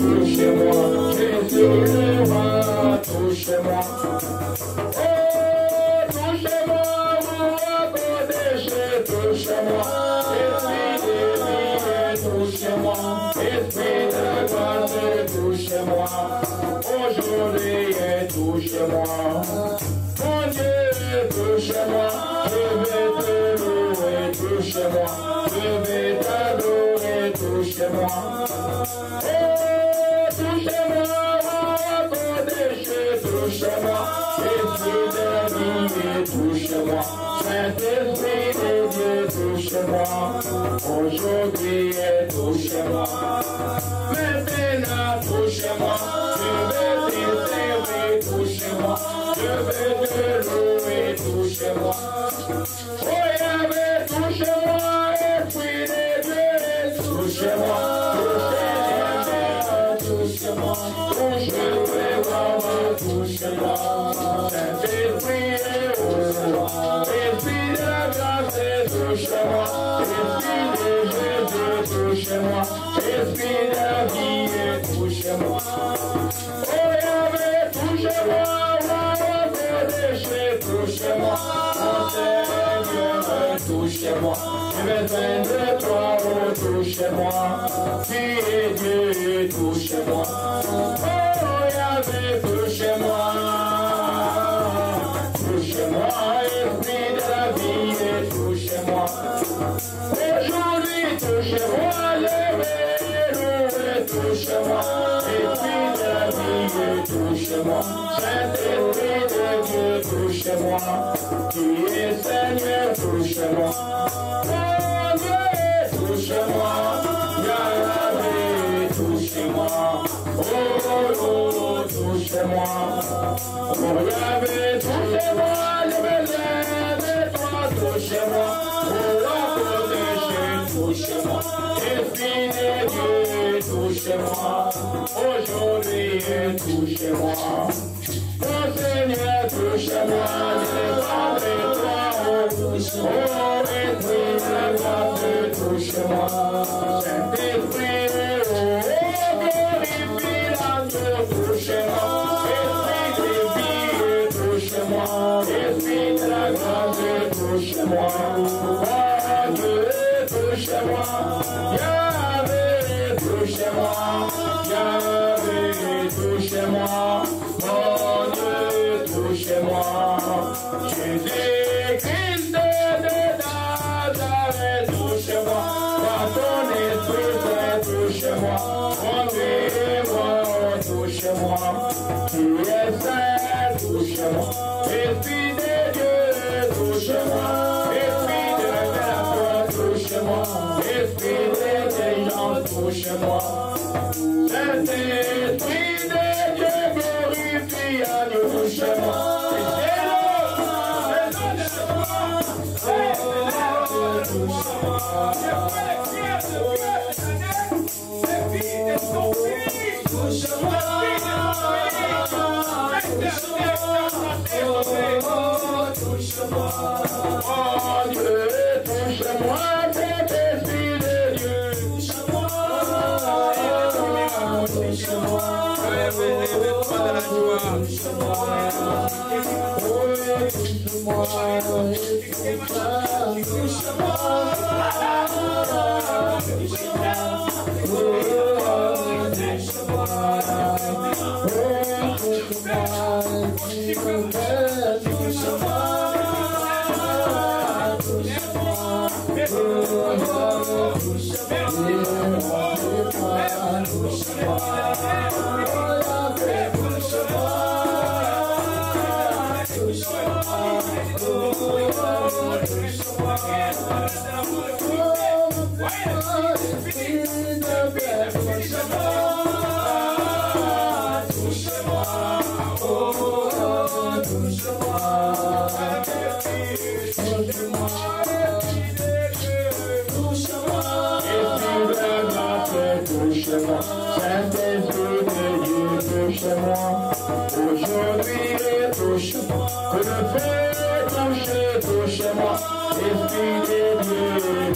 touchez-moi, Jésus le roi, touchez-moi. Oh, touchez-moi, mon péché, touchez-moi, esprit de vie, touchez-moi, esprit de grâce, touchez-moi, aujourd'hui, touchez-moi. Mon Dieu, touchez-moi, je vais te louer, touchez-moi, je vais t'adorer, touchez-moi. Oh, touchez-moi, mon péché, touchez-moi, esprit de vie, touchez-moi, Saint-Esprit de Dieu, touchez-moi, aujourd'hui, touchez-moi, maintenant, touchez-moi, je vais te servir, touchez-moi, je vais te louer, touchez-moi. Oh Yahweh, touchez-moi, Esprit de Dieu, touchez-moi, touchez-moi, touchez-moi, touchez-moi, Saint-Esprit, Esprit de la grâce, touchez-moi, Esprit de Jésus, touchez-moi, Esprit de la vie, touchez-moi. Oh Yahweh, touchez-moi, touchez-moi, mon Seigneur, touchez-moi, je vais de toi, oh, touchez-moi, qui est Dieu, touchez-moi, oh Yahweh, touchez-moi, touchez-moi, esprit de la vie, touchez-moi, aujourd'hui, touchez-moi, je vais louer, touchez-moi, esprit de la vie, touchez-moi, Saint-Esprit de Dieu, touchez-moi, qui est Seigneur, touchez-moi, mon Dieu, touchez-moi, Yahweh, touchez-moi, oh, oh, touchez-moi, oh, Yahweh, touchez-moi, je vais aimer toi, touchez-moi, oh, protéger, touchez-moi, Esprit de Dieu, touchez-moi, aujourd'hui, touchez-moi. Mon Seigneur, touchez-moi, je parle toi, oh, Esprit de la grâce, touchez-moi, Saint-Esprit, oh, glorifie la Dieu, touchez-moi, Esprit de vie, touchez-moi, Esprit de la grâce, touchez-moi, oh Dieu, touchez-moi, Yahweh, touchez-moi, Yahweh, touchez-moi, touchez-moi, Jésus-Christ de Nazareth, touchez-moi, par ton esprit, touchez-moi, conduis-moi, touchez-moi, tu es saint, touchez-moi, Esprit de Dieu, touchez-moi, Esprit de révélation, touchez-moi, Esprit d'intelligence, touchez-moi, Saint-Esprit de Dieu, glorifie à Dieu, touchez-moi.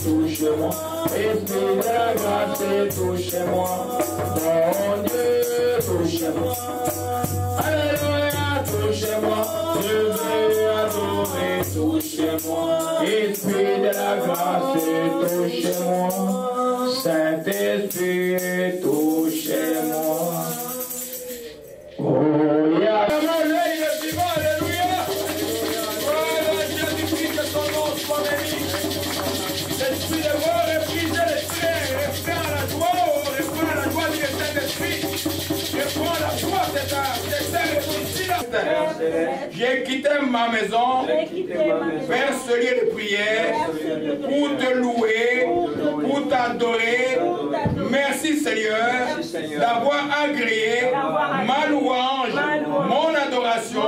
Touchez-moi, Esprit de la grâce, touchez-moi, mon Dieu, touchez-moi. Alléluia, touchez-moi. Je veux adorer, touchez-moi. Esprit de la grâce, touchez-moi. Saint-Esprit, touchez-moi. Oh, yeah. Alléluia. Voilà, Jésus-Christ, que ton nom soit béni. L'esprit de mort, reprisez l'esprit, reprends la joie du Saint-Esprit. Reprends la joie de j'ai quitté ma maison vers ce lieu de prière pour te louer, pour t'adorer. Merci Seigneur d'avoir agréé ma louange, mon adoration.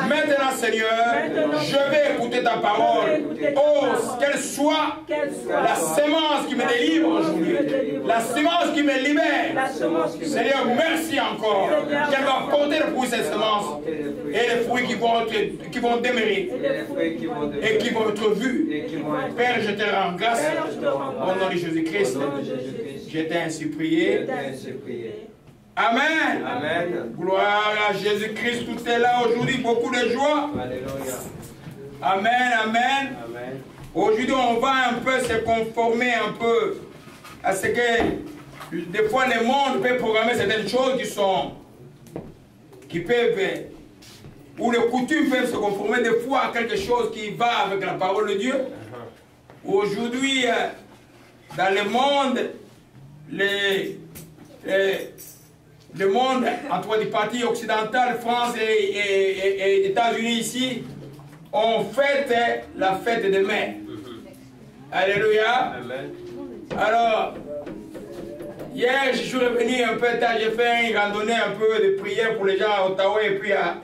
Maintenant Seigneur, je vais écouter ta parole. Oh, qu'elle soit la sémence qui me délivre aujourd'hui, la sémence qui me libère. Seigneur, merci encore. Qu'elle va porter le fruit, cette semence, et les fruits qui vont demeurer et qui vont être vus. Père, je te rends grâce au nom de Jésus-Christ. Je t'ai ainsi prié. Amen. Amen. Gloire à Jésus-Christ. Tout est là aujourd'hui, beaucoup de joie. Amen. Amen. Aujourd'hui, on va un peu se conformer un peu à ce que des fois le monde peut programmer certaines choses qui peuvent, ou les coutumes peuvent se conformer des fois à quelque chose qui va avec la parole de Dieu. Aujourd'hui, dans le monde, le monde, entre les parties occidentales, France et États-Unis ici, on fête la fête des mères. Alléluia. Amen. Alors, hier, je suis revenu un peu tard, j'ai fait une randonnée un peu de prière pour les gens à Ottawa et puis à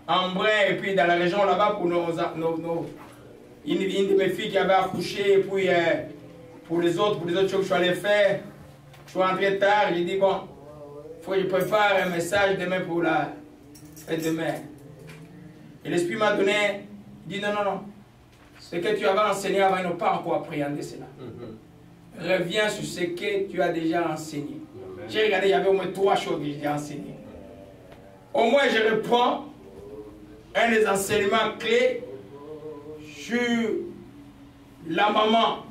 Embrun et puis dans la région là-bas pour une de mes filles qui avait accouché et puis pour les autres choses que je suis allé faire. Je suis rentré tard, j'ai dit bon, il faut que je prépare un message demain pour la fête de mère. Et l'Esprit m'a donné, il dit non. Ce que tu avais enseigné avant, ils n'ont pas encore appréhendé cela. Reviens sur ce que tu as déjà enseigné. J'ai regardé, il y avait au moins 3 choses que j'ai enseignées. Au moins, je reprends un des enseignements clés sur la maman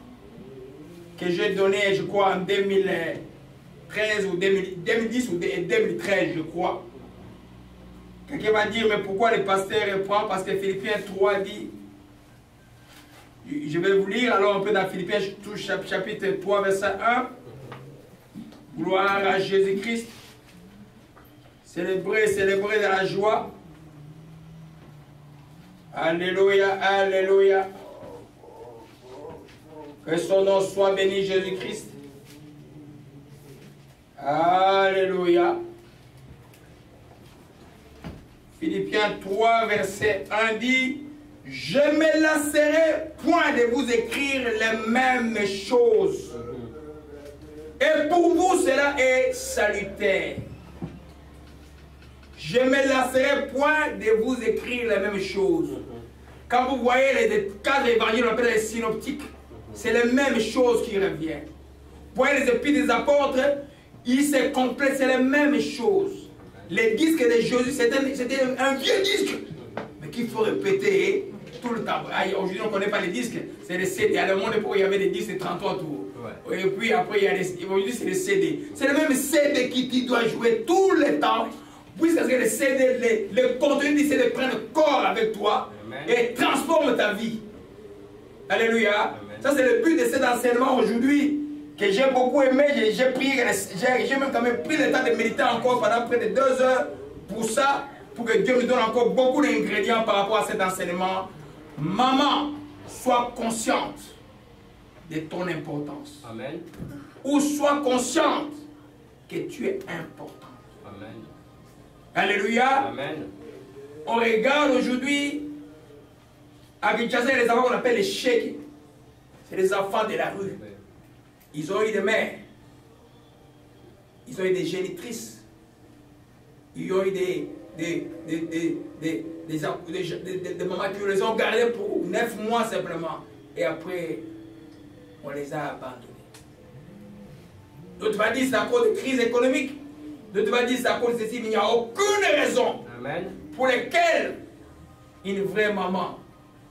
que j'ai donné, je crois, en 2013 ou 2010 ou 2013, je crois. Quelqu'un va dire, mais pourquoi le pasteur reprend? Parce que Philippiens 3 dit, je vais vous lire alors un peu dans Philippiens chapitre 3 verset 1. Gloire à Jésus-Christ. Célébrer dans la joie. Alléluia, alléluia. Que son nom soit béni, Jésus-Christ. Alléluia. Philippiens 3 verset 1 dit, je ne me lasserai point de vous écrire les mêmes choses. Et pour vous, cela est salutaire. Je ne me lasserai point de vous écrire les mêmes choses. Quand vous voyez les 4 évangiles, on appelle les synoptiques, c'est les mêmes choses qui reviennent. Vous voyez les épîtres des apôtres, ils se complètent, c'est les mêmes choses. Les disques de Jésus, c'était un vieux disque, mais qu'il faut répéter tout le temps. Aujourd'hui, on ne connaît pas les disques, c'est les CD. À le monde, il y avait des disques de 33 tours. Ouais. Et puis après, aujourd'hui, c'est les CD. C'est le même CD qui doit jouer tout le temps. Puisque le CD, le contenu du CD prend le corps avec toi. Amen. Et transforme ta vie. Alléluia. Amen. Ça, c'est le but de cet enseignement aujourd'hui que j'ai beaucoup aimé. J'ai même quand même pris le temps de méditer encore pendant près de 2 heures pour ça, pour que Dieu nous donne encore beaucoup d'ingrédients par rapport à cet enseignement. Maman, sois consciente de ton importance. Amen. Ou sois consciente que tu es important. Amen. Alléluia. Amen. On regarde aujourd'hui, à Kinshasa, les enfants qu'on appelle les chèques. C'est les enfants de la rue. Ils ont eu des mères. Ils ont eu des génitrices. Ils ont eu des mamans qui les ont gardés pour 9 mois simplement. Et après, on les a abandonnés. D'autres vont dire c'est à cause de crise économique. Dieu te va dire c'est à cause de ceci, mais il n'y a aucune raison pour laquelle une vraie maman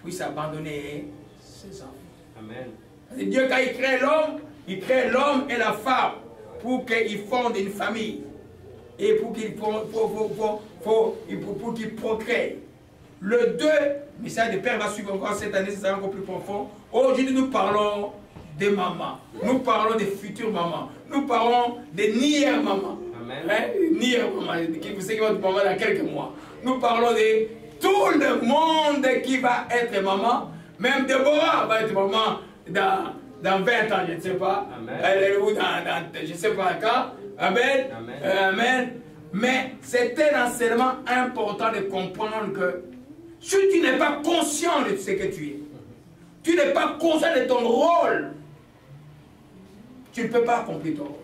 puisse abandonner ses enfants. Amen. Parce que Dieu, quand il crée l'homme et la femme pour qu'ils fondent une famille et pour qu'ils procréent. Le message de Père va suivre encore cette année, ça sera encore plus profond. Aujourd'hui, nous parlons des mamans. Nous parlons des futures mamans. Nous parlons des nières mamans. Hein? Nières mamans, vous savez qui vont être maman dans quelques mois. Nous parlons de tout le monde qui va être maman. Même Déborah va être maman dans 20 ans, je ne sais pas. Elle est où je ne sais pas quand. Amen. Amen. Mais c'est un enseignement important de comprendre que si tu n'es pas conscient de ce que tu es, tu n'es pas conscient de ton rôle, tu ne peux pas accomplir ton rôle.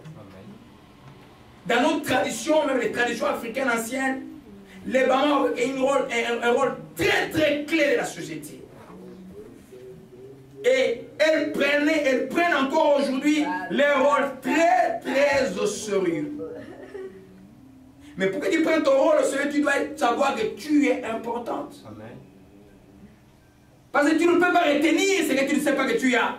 Dans nos traditions, même les traditions africaines anciennes, les mamans ont un rôle très très clé de la société. Et elles prennent encore aujourd'hui les rôles très très au sérieux. Mais pour que tu prennes ton rôle au sérieux, tu dois savoir que tu es importante. Amen. Parce que tu ne peux pas retenir ce que tu ne sais pas que tu as.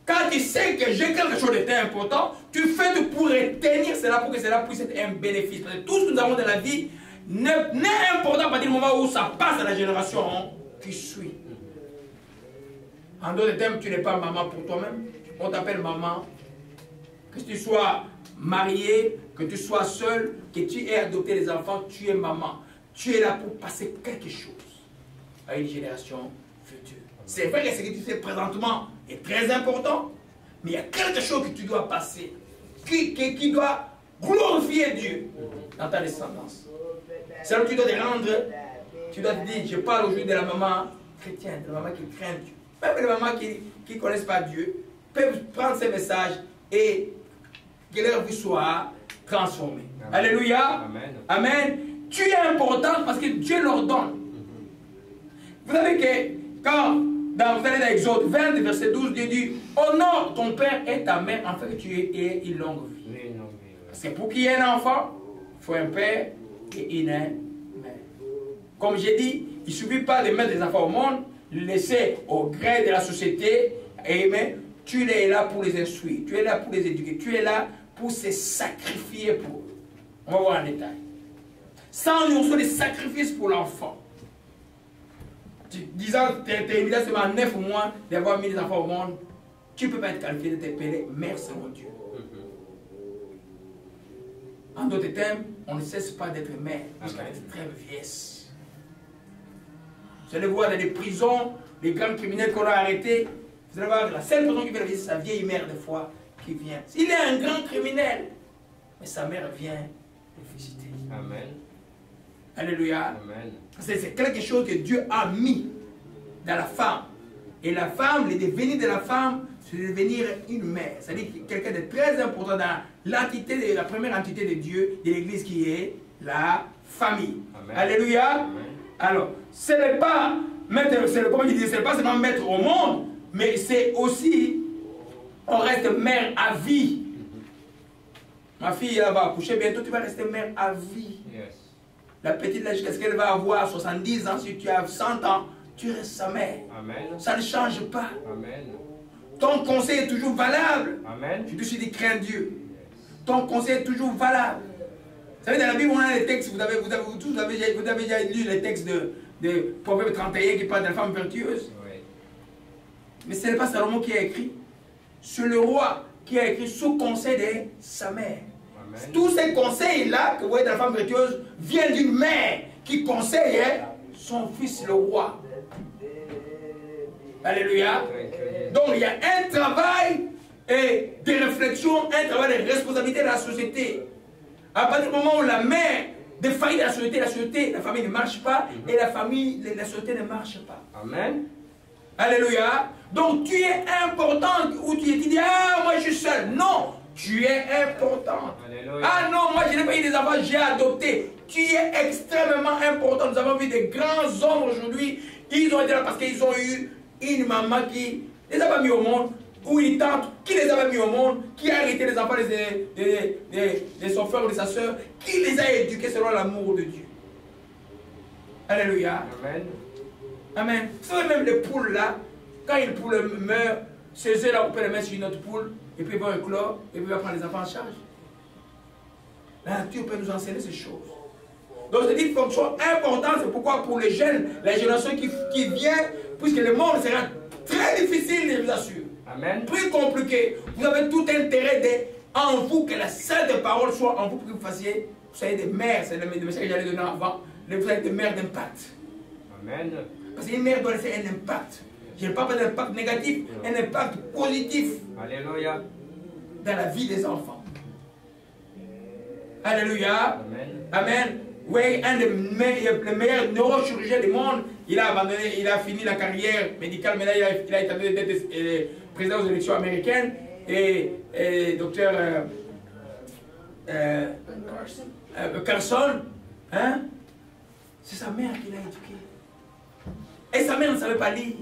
Quand tu sais que j'ai quelque chose de très important, tu fais tout pour retenir cela, pour que cela puisse être un bénéfice. Parce que tout ce que nous avons dans la vie n'est important à partir du moment où ça passe à la génération qui suit. En d'autres termes, tu n'es pas maman pour toi-même. On t'appelle maman. Que tu sois marié, que tu sois seul, que tu aies adopté des enfants, tu es maman. Tu es là pour passer quelque chose à une génération future. C'est vrai que ce que tu fais présentement est très important, mais il y a quelque chose que tu dois passer, qui doit glorifier Dieu dans ta descendance. C'est là que tu dois te rendre, tu dois te dire, je parle aujourd'hui de la maman chrétienne, de la maman qui craint Dieu. Même les mamans qui ne connaissent pas Dieu peuvent prendre ces messages et que leur vie soit transformée. Amen. Alléluia. Amen. Amen. Tu es important parce que Dieu leur donne. Vous savez que quand vous allez dans Exode 20, verset 12, Dieu dit, honore ton père et ta mère afin que tu aies une longue vie. Parce que pour qu'il y ait un enfant, il faut un père et une mère. Comme j'ai dit, il ne suffit pas de mettre des enfants au monde, les laisser au gré de la société, mais tu es là pour les instruire, tu es là pour les éduquer, tu es là pour se sacrifier pour eux. On va voir en détail. Sans nous, on fait des sacrifices pour l'enfant. Disant, tu es évident seulement 9 mois d'avoir mis des enfants au monde, tu ne peux pas être qualifié de t'appeler mère selon Dieu. En d'autres termes, on ne cesse pas d'être mère jusqu'à l'extrême vieillesse. Vous allez voir dans les prisons, les grands criminels qu'on a arrêtés, vous allez voir la seule personne qui vient visiter sa vieille mère des fois qui vient. Il est un grand criminel, mais sa mère vient le visiter. Amen. Alléluia. C'est quelque chose que Dieu a mis dans la femme. Et la femme, le devenir de la femme, c'est de devenir une mère. C'est-à-dire quelqu'un de très important dans l'entité, la première entité de Dieu, de l'Église qui est la famille. Amen. Alléluia. Amen. Alors, ce n'est pas pas seulement mettre au monde, mais c'est aussi, on reste mère à vie. Ma fille, elle va accoucher bientôt, tu vas rester mère à vie. Yes. La petite, jusqu'à ce qu'elle va avoir 70 ans, si tu as 100 ans, tu restes sa mère. Amen. Ça ne change pas. Amen. Ton conseil est toujours valable. Amen. Je te suis dit, crains Dieu. Yes. Ton conseil est toujours valable. Vous savez, dans la Bible, on a les textes, vous avez déjà lu les textes de Proverbe 31 qui parle de la femme vertueuse. Oui. Mais ce n'est pas Salomon qui a écrit. C'est le roi qui a écrit sous conseil de sa mère. Amen. Tous ces conseils-là que vous voyez dans la femme vertueuse viennent d'une mère qui conseille son fils le roi. Alléluia. Donc il y a un travail de réflexion, un travail de responsabilité dans la société. À partir du moment où la mère défaillit de la société, la famille ne marche pas et la société ne marche pas. Amen. Alléluia. Donc tu es important ou tu dis, ah moi je suis seul. Non, tu es important. Alléluia. Ah non, moi je n'ai pas eu des enfants, j'ai adopté. Tu es extrêmement important. Nous avons vu des grands hommes aujourd'hui. Ils ont été là parce qu'ils ont eu une maman qui les a pas mis au monde. ou une tante, qui les avait mis au monde, qui a hérité les enfants de son frère ou de sa soeur, qui les a éduqués selon l'amour de Dieu. Alléluia. Amen. Amen. Vous savez, même les poules là, quand une poule meurt, ces œufs là, on peut les mettre sur une autre poule, et puis il va éclore, et puis il va prendre les enfants en charge. La nature peut nous enseigner ces choses. Donc c'est une fonction importante, c'est pourquoi pour les jeunes, la génération qui vient, puisque le monde sera très difficile, je vous assure. Amen. Plus compliqué. Vous avez tout intérêt en vous que la sainte parole soit en vous pour que vous fassiez, vous soyez des mères, c'est le message que j'allais donner avant, vous êtes des mères d'impact. Amen. Parce qu'une mère doit laisser un impact. Je ne parle pas d'un impact négatif, un impact positif. Alléluia. Dans la vie des enfants. Alléluia. Amen. Amen. Oui, un des meilleurs neurochirurgiens du monde, il a abandonné, il a fini la carrière médicale, mais là il a établi d'être président aux élections américaines et docteur Carson, hein? C'est sa mère qui l'a éduqué. Et sa mère ne savait pas lire.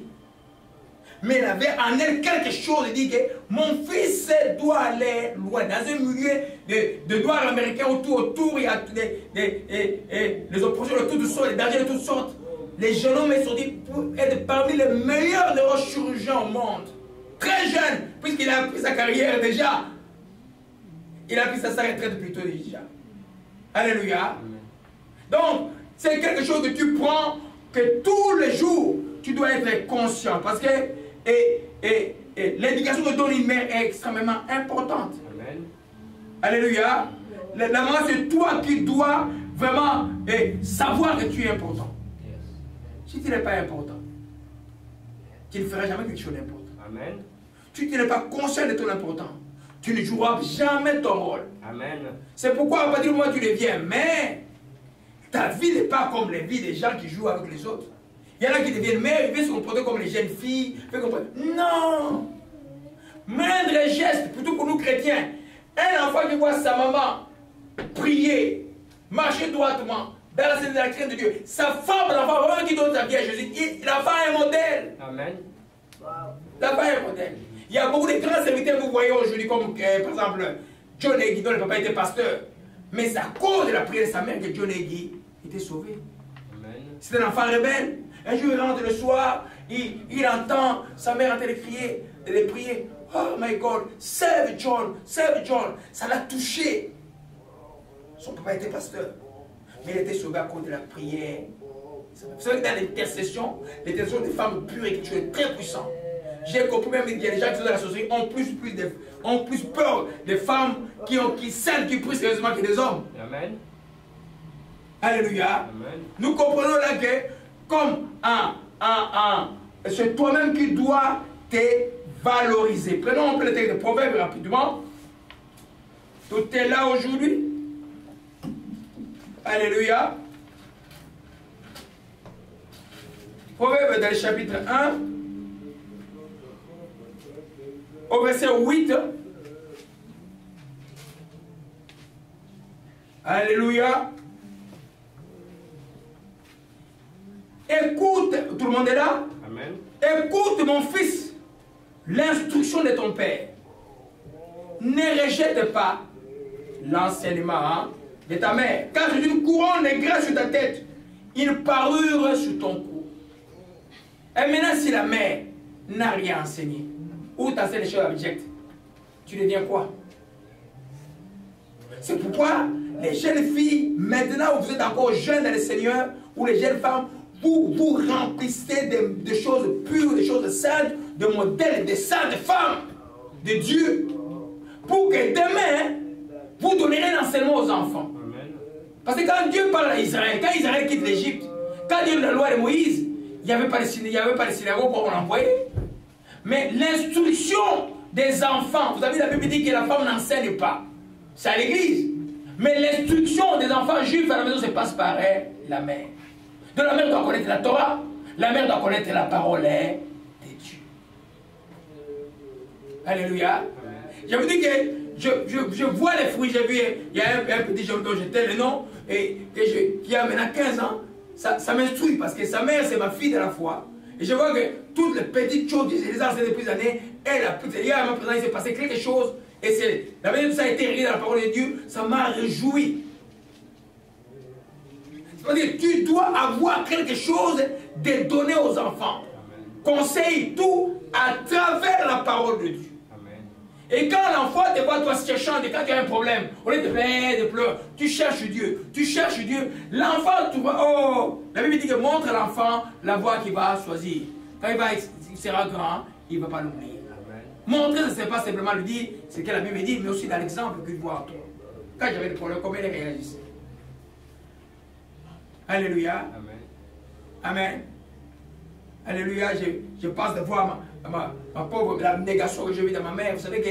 Mais elle avait en elle quelque chose, elle dit que mon fils doit aller loin, dans un milieu de noirs américains autour, il y a les oppressions de toutes sortes, les dangers de toutes sortes. Les jeunes hommes sont dit pour être parmi les meilleurs neurochirurgiens au monde. Très jeune, puisqu'il a pris sa carrière déjà. Il a pris sa retraite plutôt déjà. Alléluia. Donc, c'est quelque chose que tu prends, que tous les jours, tu dois être conscient. Parce que l'éducation que donne une mère est extrêmement importante. Amen. Alléluia. La maman, c'est toi qui dois vraiment savoir que tu es important. Si tu n'es pas important, tu ne feras jamais quelque chose d'important. Amen. Si tu n'es pas conscient de ton importance, tu ne joueras jamais ton rôle. Amen. C'est pourquoi à partir du moment où tu deviens mère, ta vie n'est pas comme les vies des gens qui jouent avec les autres. Il y en a qui deviennent mères, ils veulent se comporter comme les jeunes filles. Non! Moindre geste, plutôt pour nous chrétiens. Un enfant qui voit sa maman prier, marcher droitement, dans la crainte de Dieu. Sa femme, l'enfant, vraiment qui donne sa vie à Jésus, l'enfant est un modèle. Amen. L'enfant est un modèle. Il y a beaucoup de grands serviteurs que vous voyez aujourd'hui, comme par exemple John Hagee, dont le papa était pasteur. Mais c'est à cause de la prière de sa mère que John Hagee était sauvé. C'est un enfant rebelle. Un jour, il rentre le soir, il entend sa mère en train de crier, de prier. Oh my God, save John, save John. Ça l'a touché. Son papa était pasteur. Mais il était sauvé à cause de la prière. Vous savez que dans l'intercession des femmes pures est quelque chose de très puissant. J'ai compris même qu'il y a des gens qui sont dans la société ont plus peur des femmes qui s'aiment, qui prient sérieusement que des hommes. Amen. Alléluia. Amen. Nous comprenons là que comme c'est toi-même qui dois te valoriser. Prenons un peu le texte de Proverbes rapidement. Tout est là aujourd'hui. Alléluia. Proverbes dans le chapitre 1, au verset 8. Alléluia. Écoute, tout le monde est là? Amen. Écoute mon fils, l'instruction de ton père. Ne rejette pas l'enseignement de ta mère, car c'est une couronne de grâce sur ta tête, une parure sur ton cou. Et maintenant, si la mère n'a rien enseigné, ou t'enseigne les choses abjectes, tu deviens quoi? C'est pourquoi les jeunes filles, maintenant où vous êtes encore jeunes dans le Seigneur, ou les jeunes femmes, vous remplissez de choses pures, de choses saintes, de modèles, de saintes femmes de Dieu, pour que demain, vous donnerez un enseignement aux enfants. Amen. Parce que quand Dieu parle à Israël, quand Israël quitte l'Égypte, quand Dieu donne la loi de Moïse, il n'y avait pas de synagogue pour l'envoyer. Mais l'instruction des enfants, vous avez la Bible dit que la femme n'enseigne pas. C'est à l'église. Mais l'instruction des enfants juifs à la maison se passe par la mère. Donc la mère doit connaître la Torah, la mère doit connaître la parole de Dieu. Alléluia. Je vous dis que je vois les fruits. J'ai vu, il y a un petit jeune dont j'étais le nom, et qui a maintenant 15 ans. Ça m'instruit parce que sa mère, c'est ma fille de la foi. Et je vois que toutes les petites choses que j'ai enseignées depuis des années, elle a plus. Hier, à ma présence, il s'est passé quelque chose. Et c'est la manière dont ça a été réglé dans la parole de Dieu, ça m'a réjoui. C'est-à-dire que tu dois avoir quelque chose de donner aux enfants. Conseille tout à travers la parole de Dieu. Et quand l'enfant te voit toi cherchant, quand tu as un problème, au lieu de pleurer, tu cherches Dieu. Tu cherches Dieu. L'enfant, tu vois, oh, la Bible dit que montre à l'enfant la voie qu'il va choisir. Quand il sera grand, il ne va pas l'oublier. Montrer, ce n'est pas simplement lui dire ce que la Bible dit, mais aussi dans l'exemple que tu vois en toi. Quand j'avais des problèmes, comment il réagissait? Alléluia. Amen. Amen. Alléluia. Je passe de voir ma pauvre, la négation que j'ai vue dans ma mère. Vous savez que,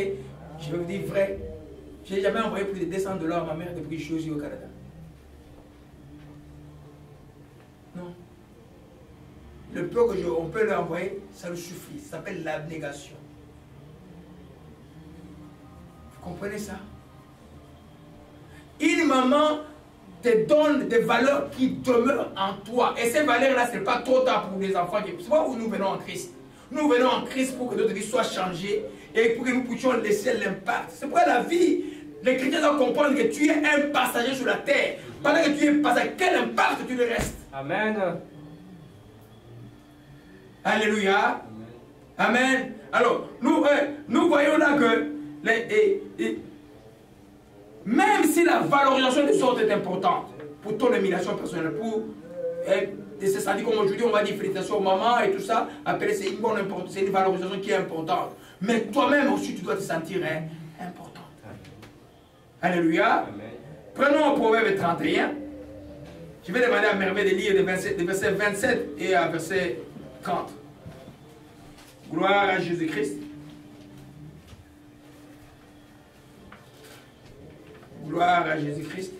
je vais vous dire vrai, je n'ai jamais envoyé plus de 200 $ à ma mère depuis que je suis aussi au Canada. Non. Le peu qu'on peut leur envoyer, ça lui suffit. Ça s'appelle l'abnégation. Vous comprenez ça? Une maman te donne des valeurs qui demeurent en toi. Et ces valeurs-là, ce n'est pas trop tard pour les enfants. C'est pas où nous venons en Christ. Nous venons en Christ pour que notre vie soit changée et pour que nous puissions laisser l'impact. C'est pourquoi la vie, les chrétiens doivent comprendre que tu es un passager sur la terre. Pendant que tu es passager, quel impact tu le restes? Amen. Alléluia. Amen. Amen. Alors, nous voyons là que même si la valorisation des autres est importante pour ton émulation personnelle, c'est-à-dire comme aujourd'hui on va dire félicitations aux mamans et tout ça, après c'est une bonne importance, c'est une valorisation qui est importante. Mais toi-même aussi tu dois te sentir important. Alléluia. Amen. Prenons Proverbe 31. Je vais demander à Merveille de lire des versets 27 et à verset 30. Gloire à Jésus-Christ. Gloire à Jésus-Christ.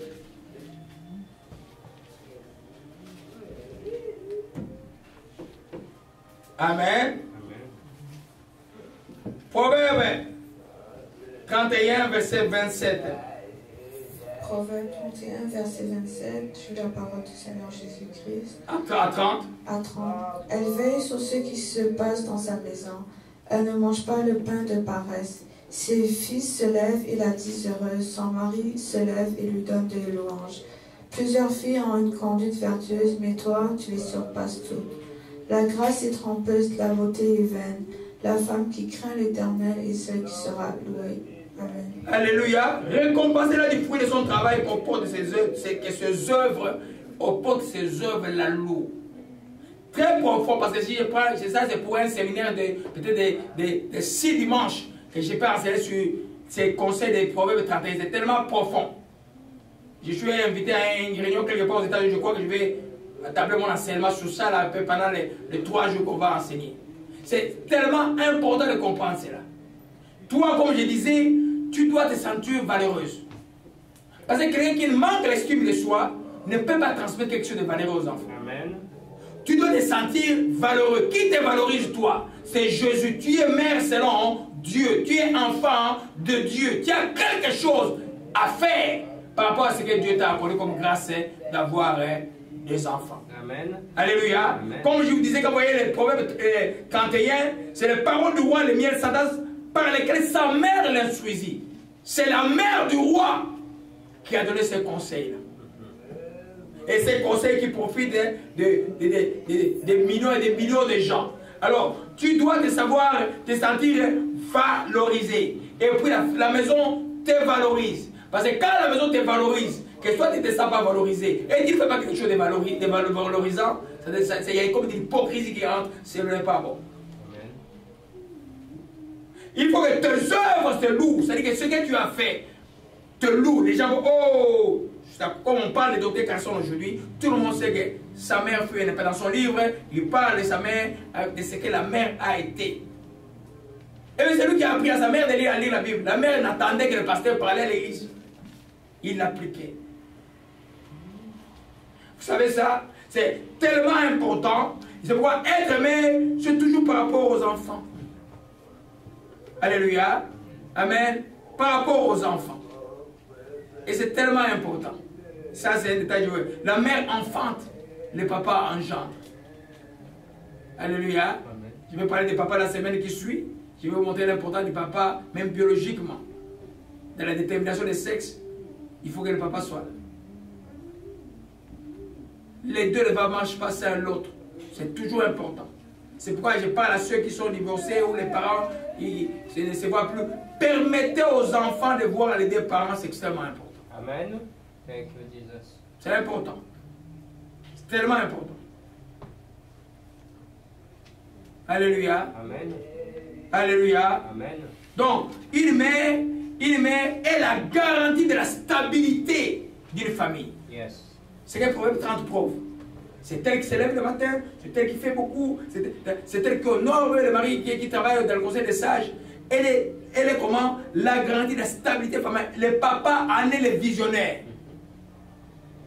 Amen. Proverbe 31, verset 27. Proverbe 31, verset 27. Je lis la parole du Seigneur Jésus-Christ. À 30. À 30. Elle veille sur ce qui se passe dans sa maison. Elle ne mange pas le pain de paresse. Ses fils se lèvent et la disent heureuse. Son mari se lève et lui donne des louanges. Plusieurs filles ont une conduite vertueuse, mais toi, tu les surpasses toutes. La grâce est trompeuse, la beauté est vaine. La femme qui craint l'Éternel est celle qui sera louée. Amen. Alléluia. Récompensez-la du fruit de son travail au porte de ses œuvres. C'est que ses œuvres, au porte de ses œuvres, la louent. Très profond, parce que si je prends, c'est pour un séminaire de peut-être de 6 dimanches que je peux enseigner sur ces conseils des Proverbes 31. C'est tellement profond. Je suis invité à une réunion quelque part aux États-Unis. Je crois que je vais tabler mon enseignement sur ça là, pendant les 3 jours qu'on va enseigner. C'est tellement important de comprendre cela. Toi, comme je disais, tu dois te sentir valeureuse. Parce que quelqu'un qui manque l'estime de soi ne peut pas transmettre quelque chose de valeureux aux enfants. Amen. Tu dois te sentir valeureux. Qui te valorise toi? C'est Jésus. Tu es mère selon Dieu. Tu es enfant de Dieu. Tu as quelque chose à faire par rapport à ce que Dieu t'a accordé comme grâce d'avoir des enfants. Amen. Alléluia. Amen. Comme je vous disais, quand vous voyez les Proverbes 31, c'est les paroles du roi, les miel Sadas, par lesquelles sa mère l'instruisit. C'est la mère du roi qui a donné ces conseils-là. Et ces conseils qui profitent des millions et des millions de gens. Alors, tu dois te sentir valorisé. Et puis la maison te valorise. Parce que quand la maison te valorise, que toi tu ne te sens pas valorisé, et tu ne fais pas quelque chose de valorisant, il y a comme une hypocrisie qui rentre, ce n'est pas bon. Il faut que tes œuvres te louent. C'est-à-dire que ce que tu as fait te loue. Les gens vont, oh, comme on parle de Dr. Carson aujourd'hui, tout le monde sait que sa mère fut un peu dans son livre, il parle de sa mère, de ce que la mère a été. Et c'est lui qui a appris à sa mère de lire la Bible. La mère n'attendait que le pasteur parlait à l'église. Il l'appliquait. Vous savez ça? C'est tellement important. C'est pourquoi être mère, c'est toujours par rapport aux enfants. Alléluia. Amen. Par rapport aux enfants. Et c'est tellement important. Ça, c'est un détail. La mère enfante, le papa engendre. Alléluia. Amen. Je vais parler des papas la semaine qui suit. Je vais vous montrer l'importance du papa, même biologiquement. Dans la détermination des sexes, il faut que le papa soit là. Les deux ne marchent pas l'un l'autre. C'est toujours important. C'est pourquoi je parle à ceux qui sont divorcés ou les parents ne se voient plus. Permettez aux enfants de voir les deux parents, c'est extrêmement important. Amen. Thank you, Jesus. C'est important. C'est tellement important. Alléluia. Amen. Alléluia. Amen. Donc, il met est la garantie de la stabilité d'une famille. Yes. C'est qu'un Proverbe 30 prouve. C'est elle qui se lève le matin, c'est elle qui fait beaucoup, c'est elle qui honore le mari qui travaille dans le conseil des sages. Elle est comment? La garantie de la stabilité familiale. Les papas en est les visionnaires.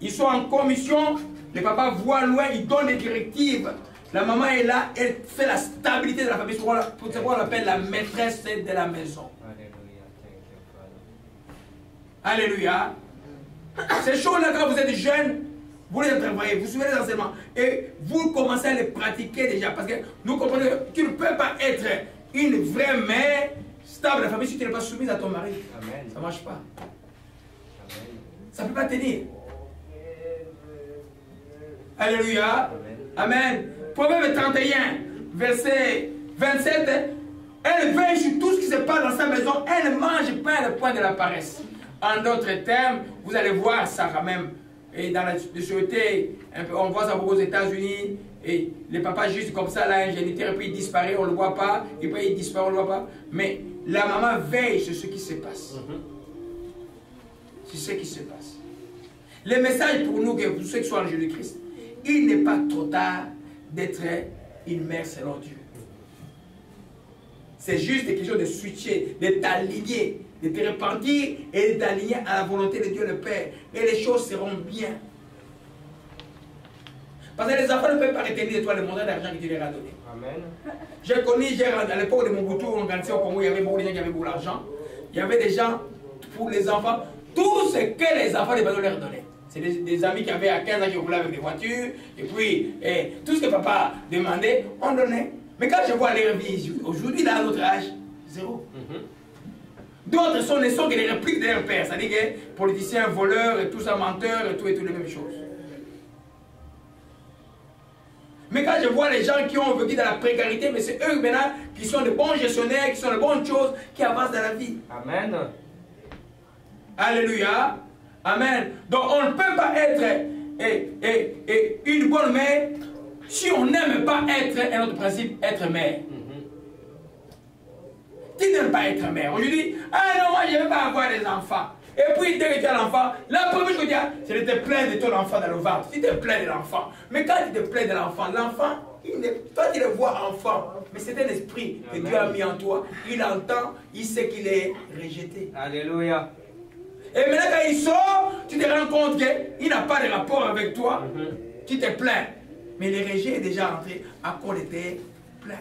Ils sont en commission, les papas voient loin, ils donnent des directives. La maman est là, elle fait la stabilité de la famille. C'est quoi on appelle la maîtresse de la maison. Alléluia. Ces choses-là, quand vous êtes jeune, vous les travaillez, vous suivez les enseignements et vous commencez à les pratiquer déjà. Parce que nous comprenons que tu ne peux pas être une vraie mère stable de la famille si tu n'es pas soumise à ton mari. Amen. Ça ne marche pas. Amen. Ça ne peut pas tenir. Alléluia. Amen. Proverbe 31, verset 27. Elle veille sur tout ce qui se passe dans sa maison. Elle ne mange pas le point de la paresse. En d'autres termes, vous allez voir ça quand même. Et dans la société, on voit ça beaucoup aux États-Unis. Et les papas juste comme ça, là, un géniteur, et puis il disparaît, on ne le voit pas. Et puis il disparaît, on ne le voit pas. Mais la maman veille sur ce qui se passe. C'est ce qui se passe. Le message pour nous, que pour ceux qui sont en Jésus-Christ, il n'est pas trop tard d'être une mère selon Dieu. C'est juste des questions de switcher, de t'aligner, de te repentir et de t'aligner à la volonté de Dieu le Père. Et les choses seront bien. Parce que les enfants ne peuvent pas retenir de toi le montant d'argent que tu leur as donné. Amen. J'ai connu, à l'époque de Mobutu, on organisait au Congo, il y avait beaucoup de gens qui avaient beaucoup d'argent. Il y avait des gens, pour les enfants, tout ce que les enfants des bateaux leur donnaient. C'est des amis qui avaient à 15 ans qui roulaient avec des voitures. Et puis, tout ce que papa demandait, on donnait. Mais quand je vois leur vie, aujourd'hui, là, à notre âge, zéro. D'autres ne sont que des répliques de leur père. C'est-à-dire que politiciens, voleurs, et tout ça, menteurs, et tout les mêmes choses. Mais quand je vois les gens qui ont vécu dans la précarité, mais c'est eux maintenant qui sont de bons gestionnaires, qui sont de bonnes choses, qui avancent dans la vie. Amen. Alléluia. Amen. Donc on ne peut pas être une bonne mère si on n'aime pas être, un autre principe, être mère. Tu n'aimes pas être mère. On lui dit, ah non, moi je ne veux pas avoir des enfants. Et puis dès que tu as l'enfant, la première chose que tu as, c'est de te plaindre de ton enfant dans le ventre. Tu te plains de l'enfant. Mais quand tu te plains de l'enfant, toi tu le vois enfant. Mais c'est un esprit que Dieu a mis en toi. Il entend, il sait qu'il est rejeté. Alléluia. Et maintenant quand il sort, tu te rends compte qu'il n'a pas de rapport avec toi. Tu te plains. Mais le rejet est déjà entré à cause de tes plaintes.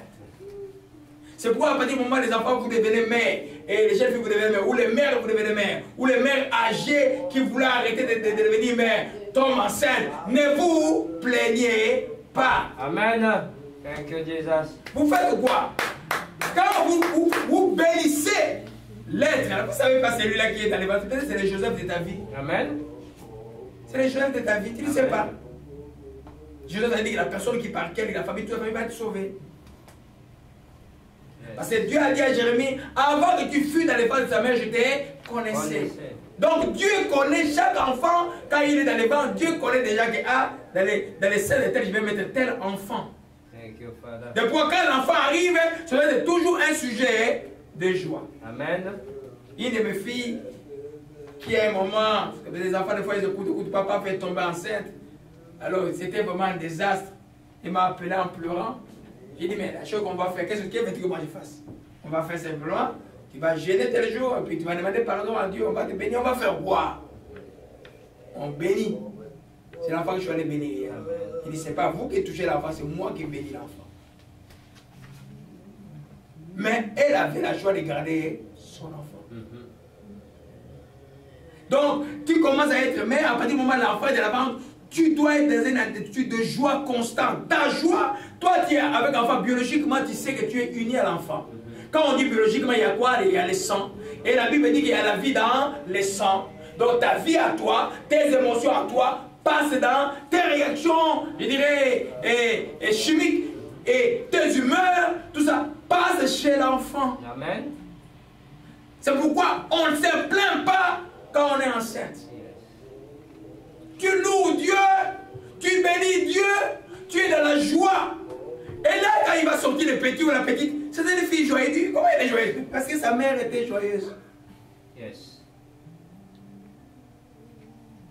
C'est pourquoi à partir du moment où les enfants vous devenez mères, et les jeunes filles vous devenez mères, ou les mères vous devenez mères, ou les mères âgées qui voulaient arrêter de devenir mères, tombent enceintes, ne vous plaignez pas. Amen. Thank you, Jesus. Vous faites quoi? Quand vous bénissez l'être, vous ne savez pas celui-là qui est dans les ventres, peut-être c'est le Joseph de ta vie. Amen. C'est le Joseph de ta vie, tu ne sais pas. Joseph a dit que la personne qui par laquelle la famille, toute la famille va être sauvée. Parce que Dieu a dit à Jérémie, avant que tu fus dans les ventres de sa mère, je te connaissais. Donc Dieu connaît chaque enfant, quand il est dans les ventres, Dieu connaît déjà que dans les scènes de tel, je vais mettre tel enfant. Donc quand l'enfant arrive, ça va être toujours un sujet de joie. Amen. Une de mes filles, qui à un moment, les enfants des fois ils écoutent, papa fait tomber enceinte. Alors c'était vraiment un désastre. Il m'a appelé en pleurant. J'ai dit, mais la chose qu'on va faire, qu'est-ce que moi je fasse? On va faire simplement, tu vas gêner tel jour, et puis tu vas demander pardon à Dieu, on va te bénir, on va faire quoi? On bénit. C'est l'enfant que je suis allé bénir. Il dit, c'est pas vous qui touchez l'enfant, c'est moi qui bénis l'enfant. Mais elle avait la joie de garder son enfant. Donc, tu commences à être mère, à partir du moment où l'enfant est de la vente, tu dois être dans une attitude de joie constante. Ta joie, toi tu es avec l'enfant, biologiquement tu sais que tu es uni à l'enfant. Quand on dit biologiquement, il y a quoi? Il y a les sangs. Et la Bible dit qu'il y a la vie dans les sangs. Donc ta vie à toi, tes émotions à toi, passent dans tes réactions, je dirais, chimiques, et tes humeurs, tout ça passe chez l'enfant. Amen. C'est pourquoi on ne se plaint pas quand on est enceinte. Tu loues Dieu, tu bénis Dieu, tu es dans la joie. Et là, quand il va sortir le petit ou la petite, c'était une fille joyeuse. Comment elle est joyeuse? Parce que sa mère était joyeuse. Yes.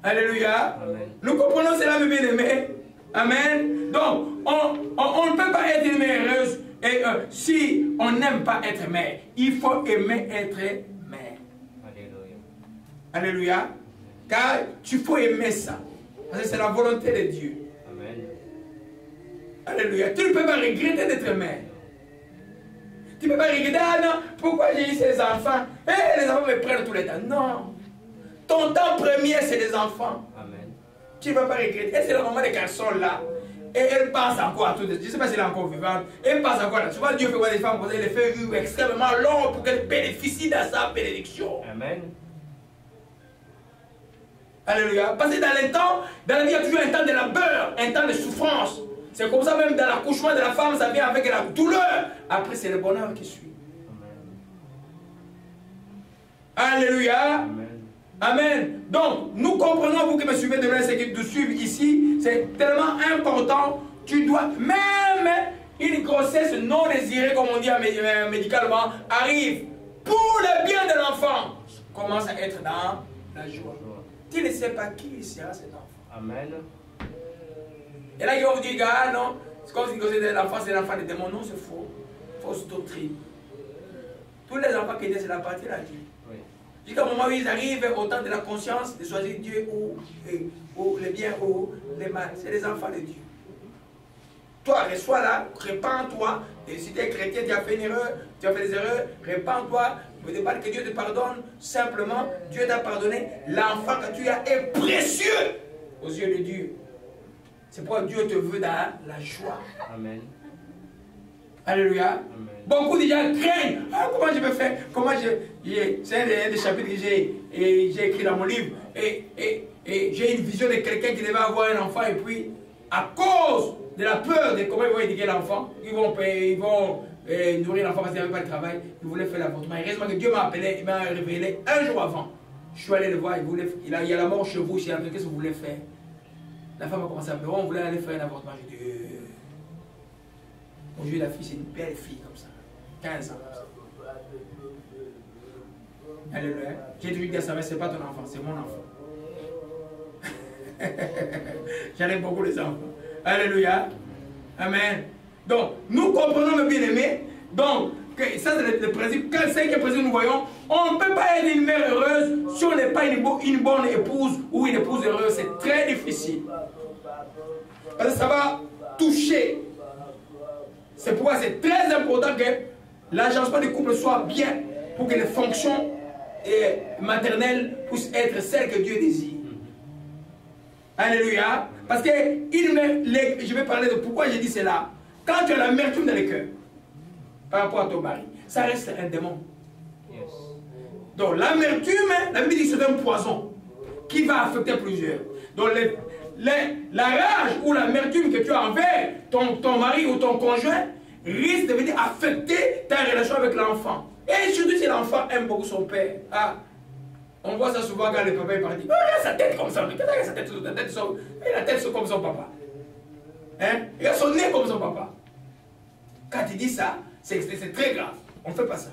Alléluia. Amen. Nous comprenons cela, mes bien-aimés. Amen. Donc, on ne peut pas être une mère heureuse et, si on n'aime pas être mère. Il faut aimer être mère. Alléluia. Alléluia. Car tu faut aimer ça. Parce que c'est la volonté de Dieu. Amen. Alléluia. Tu ne peux pas regretter d'être mère. Tu ne peux pas regretter, ah non, pourquoi j'ai eu ces enfants? Eh, les enfants me prennent tout le temps. Non. Ton temps premier, c'est les enfants. Amen. Tu ne vas pas regretter. Et c'est la maman des garçons là. Et elle pense encore à tout. Je ne sais pas si elle est encore vivante. Elle pense encore là. Tu vois, Dieu fait voir des femmes comme ça. Il les fait vivre extrêmement long pour qu'elles bénéficient de sa bénédiction. Amen. Alléluia. Parce que dans les temps, dans la vie, il y a toujours un temps de labeur, un temps de souffrance. C'est comme ça même dans l'accouchement de la femme, ça vient avec la douleur. Après, c'est le bonheur qui suit. Amen. Alléluia. Amen. Amen. Donc, nous comprenons, vous qui me suivez de suivre ici, c'est tellement important. Tu dois, même une grossesse non désirée, comme on dit médicalement, arrive pour le bien de l'enfant. Commence à être dans la joie. Tu ne sais pas qui sera cet enfant. Amen. Et là, ils vont vous dire, ah non, c'est comme si l'enfant c'est l'enfant des démons. Non, c'est faux. Fausse doctrine. Tous les enfants qui naissent, c'est la partie de la Dieu. Oui. Jusqu'à un moment où ils arrivent au temps de la conscience de choisir Dieu ou le bien ou le mal. C'est les enfants de Dieu. Toi, reçois là, répands-toi. Et si tu es chrétien, tu as fait une erreur, tu as fait des erreurs, répands-toi. Ne pas que Dieu te pardonne. Simplement, Dieu t'a pardonné. L'enfant que tu as est précieux aux yeux de Dieu. C'est pourquoi Dieu te veut dans la joie. Amen. Alléluia. Amen. Beaucoup de gens craignent. Ah, comment je vais faire? C'est un des chapitres que j'ai écrit dans mon livre. Et j'ai une vision de quelqu'un qui devait avoir un enfant. Et puis, à cause de la peur de comment ils vont éduquer l'enfant, ils vont nourrir l'enfant parce qu'il n'avait pas de travail. Ils voulaient faire l'avortement. Heureusement que Dieu m'a appelé, il m'a révélé un jour avant. Je suis allé le voir. Il y a la mort chez vous. Qu'est-ce que vous voulez faire? La femme a commencé à pleurer. On voulait aller faire un avortement. J'ai dit, mon Dieu, la fille, c'est une belle fille comme ça. 15 ans. Alléluia. J'ai toujours dit à sa mère, c'est pas ton enfant, c'est mon enfant. J'aime beaucoup les enfants. Alléluia. Amen. Donc, nous comprenons, mes bien-aimés. Donc, ça c'est le principe. Quel cinquième principe nous voyons? On ne peut pas être une mère heureuse si on n'est pas une bonne épouse ou une épouse heureuse. C'est très difficile. Parce que ça va toucher. C'est pourquoi c'est très important que l'agencement du couple soit bien pour que les fonctions maternelles puissent être celles que Dieu désire. Alléluia. Parce que je vais parler de pourquoi j'ai dit cela. Quand tu as l'amertume dans le cœur par rapport à ton mari, ça reste un démon. Yes. Donc l'amertume, la Bible dit que c'est un poison qui va affecter plusieurs. Donc la rage ou l'amertume que tu as envers ton mari ou ton conjoint risque de venir affecter ta relation avec l'enfant. Et surtout si l'enfant aime beaucoup son père. Ah, on voit ça souvent quand le papa est parti. Oh, il a sa tête comme ça. Il a sa tête, il a la tête comme son papa. Hein? Il a son nez comme son papa. Quand il dit ça, c'est très grave. On ne fait pas ça.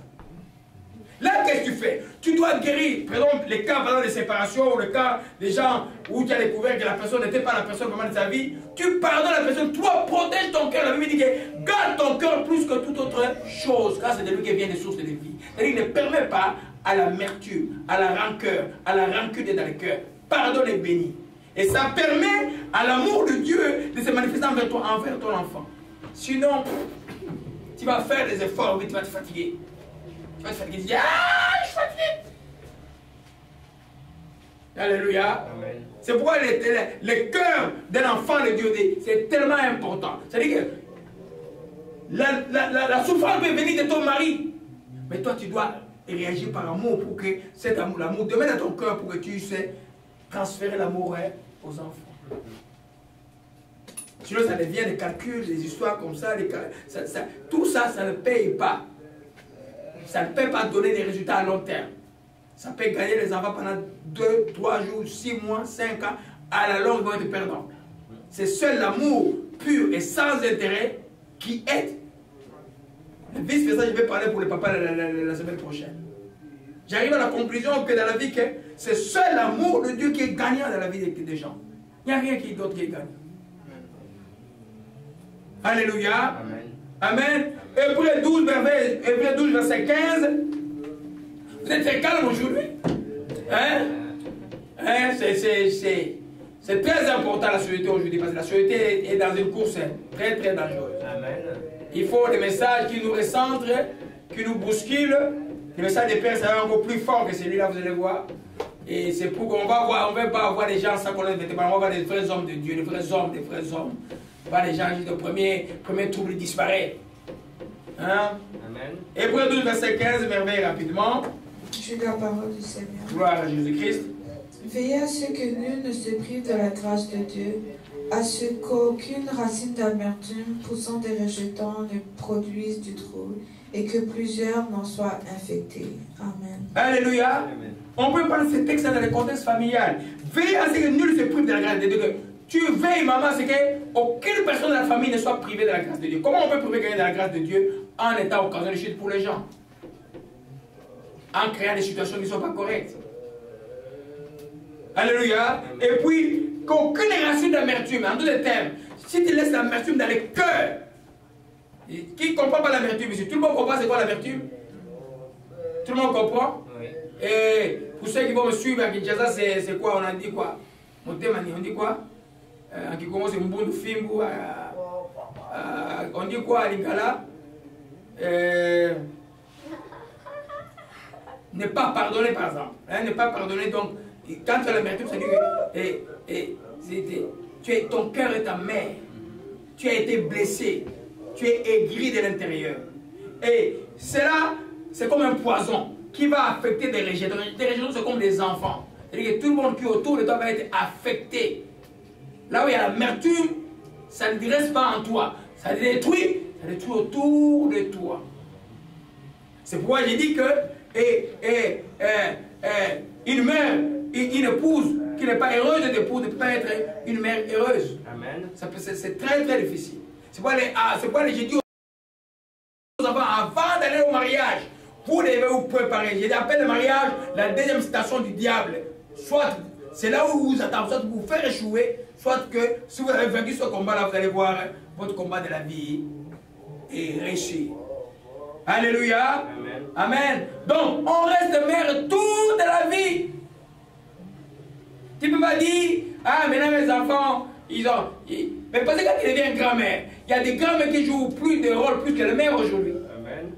Là, qu'est-ce que tu fais? Tu dois guérir. Par exemple, les cas de séparation ou le cas des gens où tu as découvert que la personne n'était pas la personne vraiment de sa vie. Tu pardonnes la personne. Toi, protège ton cœur. La Bible dit que garde ton cœur plus que toute autre chose. Car c'est de lui qui vient des sources de vie. C'est-à-dire qu'il ne permet pas à l'amertume, à la rancœur, à la rancune d'être dans le cœur. Pardonne et bénis. Et ça permet à l'amour de Dieu de se manifester envers toi, envers ton enfant. Sinon, tu vas faire des efforts, mais tu vas te fatiguer. Tu vas te fatiguer, tu dis, ah, je suis fatigué. Alléluia. C'est pourquoi le cœur d'un enfant de Dieu, c'est tellement important. C'est-à-dire que la souffrance peut venir de ton mari, mais toi tu dois réagir par amour pour que cet amour, l'amour demeure dans ton cœur pour que tu sais transférer l'amour aux enfants. Sinon ça devient des calculs, des histoires comme ça, tout ça, ça ne paye pas. Ça ne peut pas donner des résultats à long terme. Ça peut gagner les enfants pendant 2, 3 jours, 6 mois, 5 ans. À la longue, ils vont être perdants. C'est seul l'amour pur et sans intérêt qui aide. Vice-versa, je vais parler pour les papas la semaine prochaine. J'arrive à la conclusion que dans la vie, c'est seul l'amour de Dieu qui est gagnant dans la vie des gens. Il n'y a rien d'autre qui est gagnant. Alléluia. Amen. Hébreux 12, verset 15. Vous êtes très calme aujourd'hui. Hein? C'est très important la société aujourd'hui, parce que la société est dans une course très très dangereuse. Amen. Il faut des messages qui nous recentrent, qui nous bousculent. Les messages des pères, c'est encore plus fort que celui-là, vous allez voir. Et c'est pour qu'on va voir, on ne va pas voir des gens sans qu'on les mette pas. On va voir des vrais hommes de Dieu, des vrais hommes. On va voir des gens qui, le premier trouble disparaît. Hein? Amen. Hébreux 12, verset 15, merveille rapidement. Je lis la parole du Seigneur. Gloire à Jésus-Christ. Veillez à ce que nul ne se prive de la grâce de Dieu, à ce qu'aucune racine d'amertume poussant des rejetants ne produise du trouble, et que plusieurs n'en soient infectés. Amen. Alléluia. Amen. On peut parler de ce texte dans le contexte familial. Veillez à ce que nul ne se prive de la grâce de Dieu. Tu veilles, maman, c'est qu'aucune personne de la famille ne soit privée de la grâce de Dieu. Comment on peut priver quelqu'un de la grâce de Dieu en étant occasion de chute pour les gens? En créant des situations qui ne sont pas correctes. Alléluia. Et puis, qu'aucune racine d'amertume, en d'autres termes, si tu laisses l'amertume dans les cœurs, qui ne comprend pas l'amertume ici? Tout le monde comprend c'est quoi l'amertume? Tout le monde comprend? Oui. Et pour ceux qui vont me suivre à Kinshasa, c'est quoi? On a dit quoi? On dit quoi? En qui commence un bon film, on dit quoi à Lingala? Ne pas pardonner, par exemple. Hein, ne pas pardonner, donc, quand tu as l'amertume, c'est-à-dire que ton cœur est amer. Tu as été blessé. Tu es aigri de l'intérieur. Et cela, c'est comme un poison qui va affecter des rejetons. Les rejetons, c'est comme des enfants. C'est-à-dire que tout le monde qui est autour de toi va être affecté. Là où il y a l'amertume, ça ne reste pas en toi. Ça détruit autour de toi. C'est pourquoi j'ai dit que une mère, une épouse qui n'est pas heureuse d'épouse ne peut pas être une mère heureuse. Amen. C'est très très difficile. C'est pourquoi j'ai dit aux enfants, avant d'aller au mariage, vous devez vous préparer. J'ai appelé le mariage la deuxième station du diable. Soit c'est là où vous attendez, soit vous faire échouer, soit que si vous avez vaincu ce combat-là, vous allez voir votre combat de la vie et réussir. Alléluia. Amen. Amen. Donc, on reste mère toute la vie. Tu ne peux pas dire, ah, maintenant mes enfants, mais parce que quand tu deviens grand-mère, il y a des grands-mères qui jouent plus de rôle plus que les mères aujourd'hui.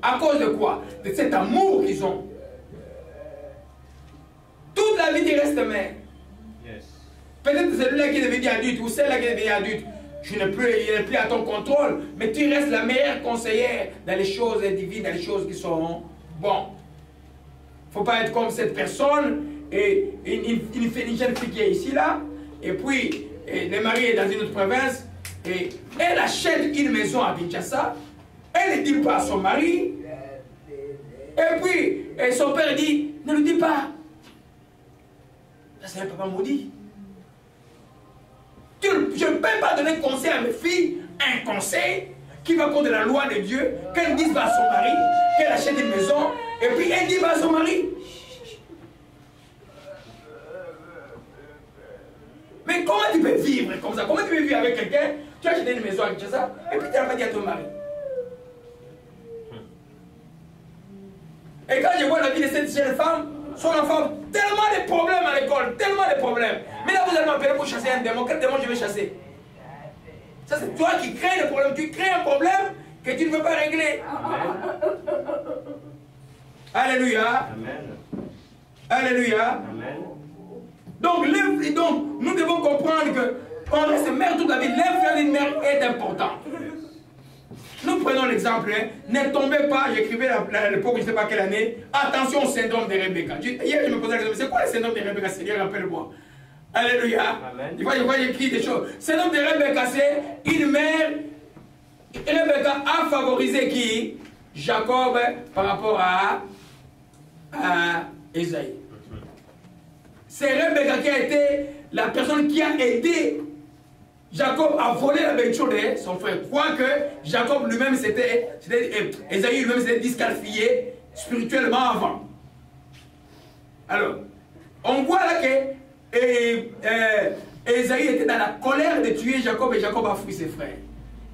À cause de quoi? De cet amour qu'ils ont. Toute la vie, tu restes mère. Yes. Peut-être celui-là qui est devenu adulte ou celle-là qui est devenue adulte, il n'est plus à ton contrôle, mais tu restes la meilleure conseillère dans les choses divines, dans les choses qui sont bonnes. Il ne faut pas être comme cette personne, et une jeune fille qui est ici, là, et puis le mari est dans une autre province, et elle achète une maison à Kinshasa, elle ne dit pas à son mari, et puis son père dit, ne le dis pas. Ça, c'est un papa maudit. Je ne peux pas donner conseil à mes filles, un conseil qui va contre la loi de Dieu, qu'elle dise à son mari, qu'elle achète une maison, et puis elle dit à son mari. Mais comment tu peux vivre comme ça? Comment tu peux vivre avec quelqu'un? Tu as acheté une maison avec ça, et puis tu n'as pas dit à ton mari. Et quand je vois la vie de cette jeune femme, son enfant, tellement de problèmes à l'école, tellement de problèmes. Mais là, vous allez m'appeler pour chasser un démon. Quel démon je vais chasser? Ça, c'est toi qui crée le problème. Tu crées un problème que tu ne veux pas régler. Amen. Alléluia. Amen. Alléluia. Amen. Donc, nous devons comprendre qu'on reste mère toute la vie. L'influence d'une mère est importante. Nous prenons l'exemple, hein. Ne tombez pas, j'écrivais à l'époque, je ne sais pas quelle année, attention au syndrome de Rebecca. Hier, je me posais la question, c'est quoi le syndrome de Rebecca? Seigneur, rappelle-moi. Alléluia. Amen. Tu vois, j'écris des choses. Le syndrome de Rebecca, c'est une mère. Rebecca a favorisé qui? Jacob par rapport à Esaïe. C'est Rebecca qui a été la personne qui a aidé Jacob à voler la bénédiction de son frère. Quoique Jacob lui-même Esaïe lui-même s'était disqualifié spirituellement avant. Alors, on voit là que Esaïe était dans la colère de tuer Jacob et Jacob a fui ses frères.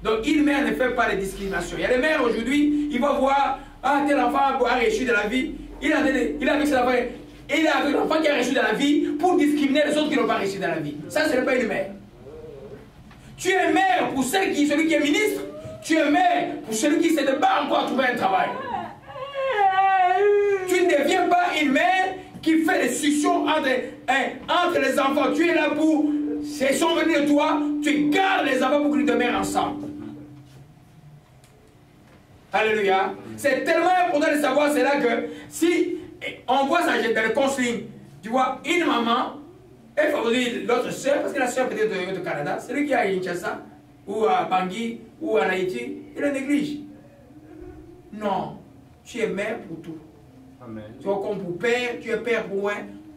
Donc une mère ne fait pas de discrimination. Il y a des mères aujourd'hui, ils vont voir, ah tel enfant a réussi dans la vie, il a avec ses enfants, et il a avec l'enfant qui a réussi dans la vie pour discriminer les autres qui n'ont pas réussi dans la vie. Ça, ce n'est pas une mère. Tu es mère pour celui qui est ministre. Tu es mère pour celui qui se débat encore à trouver un travail. Tu ne deviens pas une mère qui fait des succions entre les enfants. Tu es là pour, s'ils sont venus de toi, tu gardes les enfants pour qu'ils demeurent ensemble. Alléluia. C'est tellement important de savoir, c'est là que si on voit ça dans le counseling, tu vois, une maman, elle favorise l'autre soeur, parce que la soeur peut-être au Canada, celui qui est à Kinshasa, ou à Bangui, ou à Haïti, il le néglige. Non, tu es mère pour tout. Amen. Tu es comme pour père, tu es père pour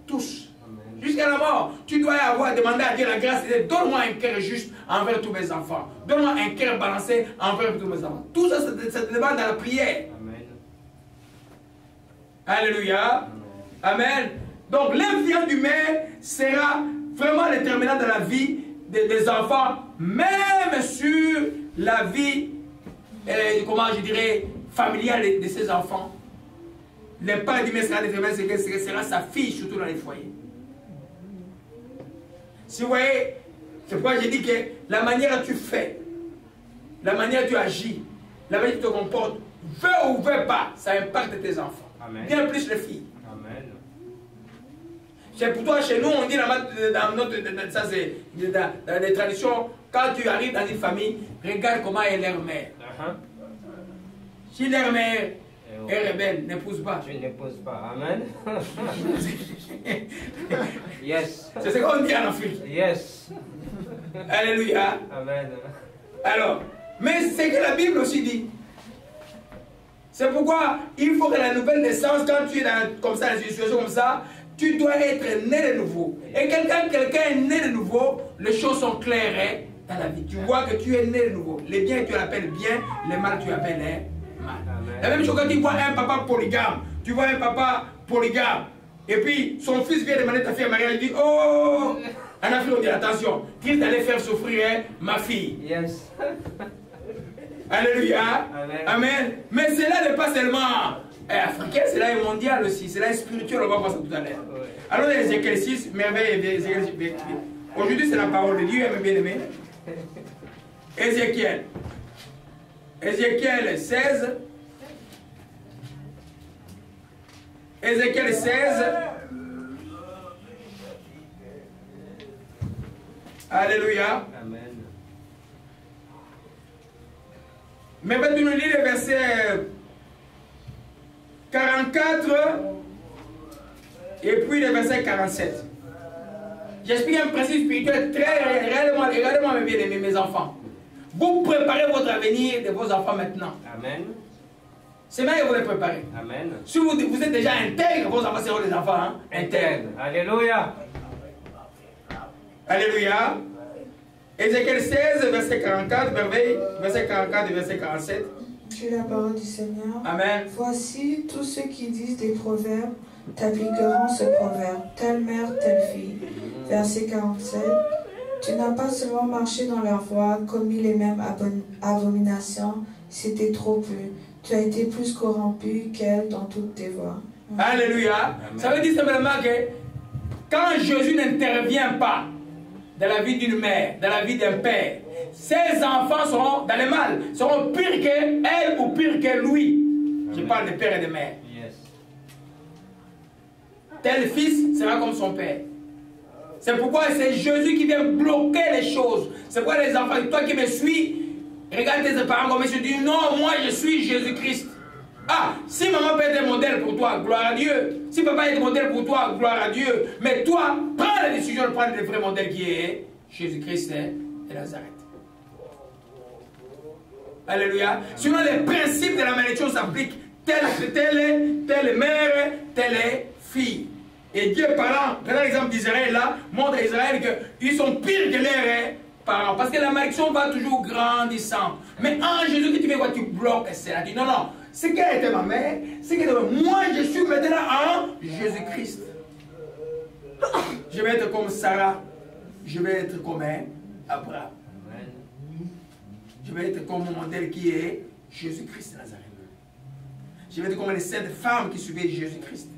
tous. Amen. Jusqu'à la mort, tu dois avoir demandé à Dieu la grâce de dire, donne-moi un cœur juste envers tous mes enfants. Donne-moi un cœur balancé envers tous mes enfants. Tout ça, ça te demande dans la prière. Amen. Alléluia. Amen. Donc l'influence du mère sera vraiment déterminante dans la vie des enfants, même sur la vie, comment je dirais, familiale de ses enfants. L'impact du mère sera déterminant, c'est que ce sera sa fille, surtout dans les foyers. Si vous voyez, c'est pourquoi j'ai dit que la manière dont tu fais, la manière dont tu agis, la manière dont tu te comportes, veux ou veux pas, ça impacte tes enfants. Amen. Bien plus les filles. Amen. C'est pour toi, chez nous, on dit dans notre, ça c'est dans les traditions, quand tu arrives dans une famille, regarde comment est leur mère. Si leur mère est rebelle, n'épouse pas. Tu n'épouses pas. Amen. Yes. C'est ce qu'on dit en Afrique. Yes. Alléluia. Amen. Alors, mais c'est que la Bible aussi dit. C'est pourquoi il faut que la nouvelle naissance, quand tu es comme ça, dans une situation comme ça, tu dois être né de nouveau. Et quelqu'un est né de nouveau, les choses sont claires dans la vie. Tu vois que tu es né de nouveau. Les biens, tu l'appelles bien, les mal, tu l'appelles mal. Amen. La même chose quand tu vois un papa polygame. Tu vois un papa polygame. Et puis, son fils vient demander ta fille à mariage. Il dit, oh, en Afrique, on dit, attention, qu'il d'aller faire souffrir ma fille. Yes. Alléluia. Amen. Amen. Mais cela n'est pas seulement africain, cela est mondial aussi. Cela est spirituel, on va voir ça tout à l'heure. Oui. Alors, dans Ézéchiel 6, merveille d'Ézéchiel. Aujourd'hui, c'est la parole de Dieu, mes bien-aimés. Ézéchiel. Ézéchiel 16. Ézéchiel 16. Alléluia. Amen. Mais maintenant, tu nous lis le verset 44 et puis le verset 47. J'explique un principe spirituel très réellement. Regardez-moi, mes bien-aimés, mes enfants. Vous préparez votre avenir de vos enfants maintenant. Amen. C'est bien que vous les préparez. Amen. Si vous êtes déjà intègre, vos enfants seront des enfants intègres. Alléluia. Alléluia. Ézéchiel 16, verset 44, verset 44 et verset 47. Tu es la parole du Seigneur. Amen. Voici tous ceux qui disent des proverbes t'appliqueront ce proverbe. Telle mère, telle fille. Verset 47. Tu n'as pas seulement marché dans leur voie, commis les mêmes abominations, c'était trop plus. Tu as été plus corrompu qu'elle dans toutes tes voies. Alléluia. Ça veut dire simplement que quand Jésus n'intervient pas dans la vie d'une mère, dans la vie d'un père, ses enfants seront dans le mal, seront pires qu'elle ou pires que lui. Je parle de père et de mère. Yes. Tel fils sera comme son père. C'est pourquoi c'est Jésus qui vient bloquer les choses. C'est pourquoi les enfants, toi qui me suis, regarde tes parents comme ils se disent, non, moi je suis Jésus-Christ. Ah, si maman peut être modèle pour toi, gloire à Dieu. Si papa est modèle pour toi, gloire à Dieu. Mais toi, prends la décision de prendre le vrai modèle qui est Jésus-Christ et Nazareth. Alléluia. Sinon, les principes de la malédiction s'appliquent. Telle mère, telle fille. Et Dieu parlant, prenant l'exemple d'Israël là, montre à Israël qu'ils sont pires que leurs parents. Parce que la malédiction va toujours grandissant. Mais en Jésus, tu fais quoi? Tu bloques cela. Tu dis non, non. Ce qu'elle était ma mère, ce qu'elle était moi, je suis maintenant en Jésus-Christ. Je vais être comme Sarah. Je vais être comme Abraham. Je vais être comme mon modèle qui est Jésus-Christ de Nazareth. Je vais être comme les saintes femmes qui suivaient Jésus-Christ.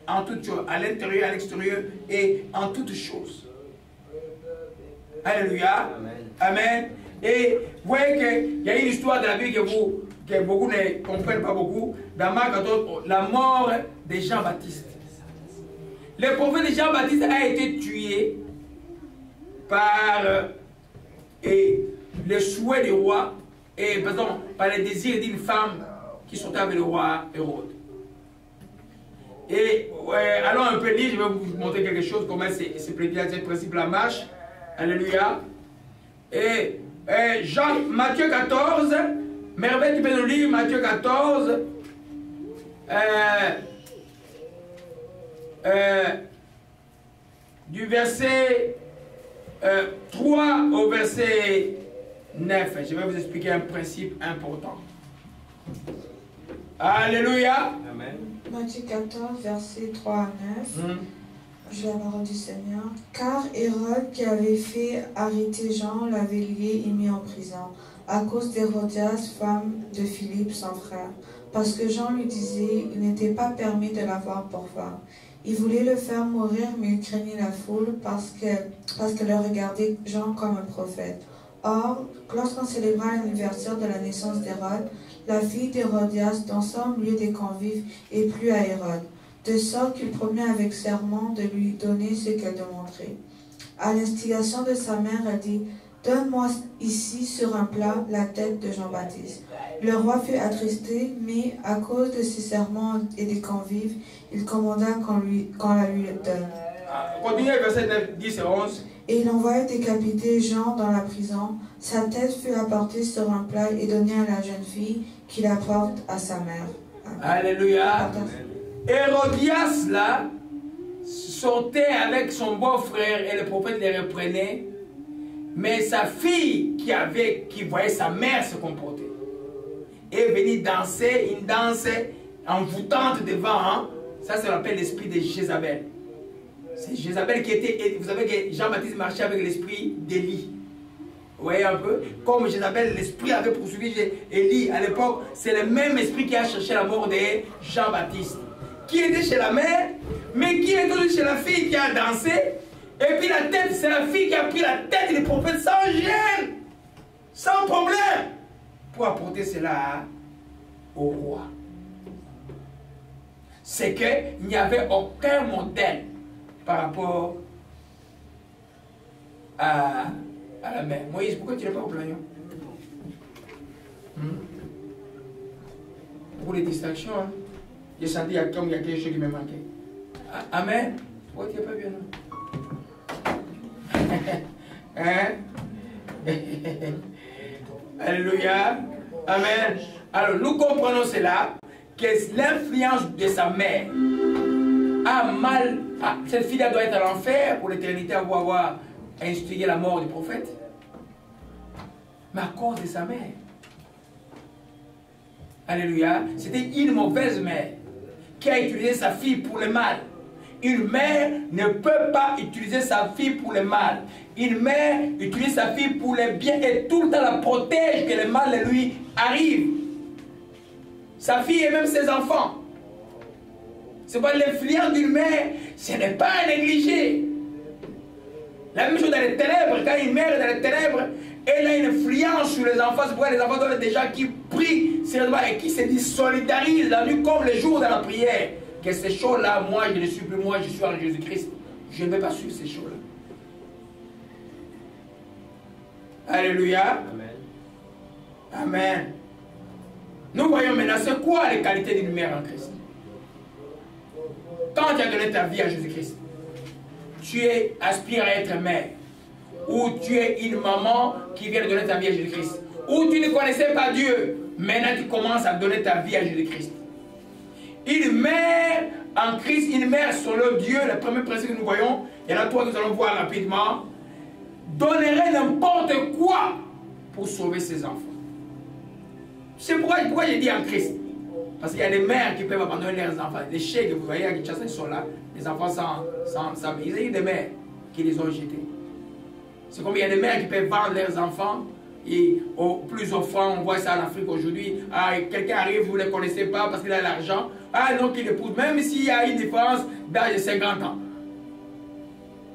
En toutes choses, à l'intérieur, à l'extérieur et en toutes choses. Alléluia. Amen. Amen. Et vous voyez qu'il y a une histoire de la Bible que beaucoup ne comprennent pas beaucoup. Dans Marc 14, la mort de Jean-Baptiste. Le prophète de Jean-Baptiste a été tué par le souhait du roi et pardon, par le désir d'une femme qui sortait avec le roi Hérode. Et allons un peu lire, je vais vous montrer quelque chose, comment ce principe la marche. Alléluia. Et Matthieu 14, Merveille, tu peux nous lire Matthieu 14, du verset 3 au verset 9. Je vais vous expliquer un principe important. Alléluia. Amen. Matthieu 14, versets 3 à 9. Je la parole du Seigneur. Car Hérode, qui avait fait arrêter Jean, l'avait lié et mis en prison, à cause d'Hérodias, femme de Philippe, son frère. Parce que Jean lui disait, il n'était pas permis de l'avoir pour femme. Il voulait le faire mourir, mais il craignait la foule parce qu'elle regardait Jean comme un prophète. Or, lorsqu'on célébra l'anniversaire de la naissance d'Hérode, la fille d'Hérodias dansa au milieu des convives et plut à Hérode, de sorte qu'il promit avec serment de lui donner ce qu'elle demanderait. À l'instigation de sa mère, elle dit, « Donne-moi ici sur un plat la tête de Jean-Baptiste. » Le roi fut attristé, mais à cause de ses serments et des convives, il commanda qu'on la lui donne. Continuez verset 9, 10 et 11. Et il envoya décapiter Jean dans la prison. Sa tête fut apportée sur un plat et donnée à la jeune fille qui la porte à sa mère. Amen. Alléluia. Hérodias, là, sortait avec son beau-frère et le prophète les reprenait. Mais sa fille qui voyait sa mère se comporter est venue danser une danse envoûtante devant. Hein? Ça, ça s'appelle l'esprit de Jézabel. C'est Jézabel qui était. Vous savez que Jean-Baptiste marchait avec l'esprit d'Élie. Vous voyez un peu? Comme Jézabel, l'esprit avait poursuivi Élie à l'époque, c'est le même esprit qui a cherché la mort de Jean-Baptiste. Qui était chez la mère, mais qui est aussi chez la fille qui a dansé. Et puis la tête, c'est la fille qui a pris la tête du prophète sans gêne, sans problème, pour apporter cela au roi. C'est qu'il n'y avait aucun modèle par rapport à la mère. Moïse, pourquoi tu n'es pas au plagnon? Pour les distractions, hein? J'ai senti comme il y a quelque chose qui me manquait. Amen. Pourquoi tu n'es pas bien là? Hein? Alléluia. Amen. Alors nous comprenons cela, que l'influence de sa mère a mal. Cette fille-là doit être à l'enfer pour l'éternité, pour avoir instigé la mort du prophète. Mais à cause de sa mère. Alléluia. C'était une mauvaise mère qui a utilisé sa fille pour le mal. Une mère ne peut pas utiliser sa fille pour le mal. Une mère utilise sa fille pour le bien et tout le temps la protège que le mal lui arrive. Sa fille et même ses enfants. C'est pas l'influence d'une mère, ce n'est pas à négliger. La même chose dans les ténèbres, quand une mère est dans les ténèbres, elle a une influence sur les enfants. C'est pourquoi les enfants doivent être des gens qui prient sérieusement et qui se désolidarisent la nuit comme le jour de la prière. Que ces choses-là, moi je ne suis plus moi, je suis en Jésus-Christ. Je ne vais pas suivre ces choses-là. Alléluia. Amen. Amen. Nous voyons maintenant, c'est quoi les qualités d'une mère en Christ? Quand tu as donné ta vie à Jésus-Christ, tu aspires à être mère. Ou tu es une maman qui vient de donner ta vie à Jésus-Christ. Ou tu ne connaissais pas Dieu. Maintenant tu commences à donner ta vie à Jésus-Christ. Une mère en Christ, une mère sur le Dieu, le premier principe que nous voyons, il y en a trois que nous allons voir rapidement, donnerait n'importe quoi pour sauver ses enfants. C'est pourquoi j'ai dit en Christ. Parce qu'il y a des mères qui peuvent abandonner leurs enfants. Les chiens que vous voyez à Kinshasa, ils sont là. Les enfants sans il y a eu des mères qui les ont jetés. C'est comme il y a des mères qui peuvent vendre leurs enfants. Et au plus offrant, on voit ça en Afrique aujourd'hui. Ah, quelqu'un arrive, vous ne le connaissez pas parce qu'il a l'argent. Ah, donc il épouse, même s'il y a une différence d'âge de 50 ans.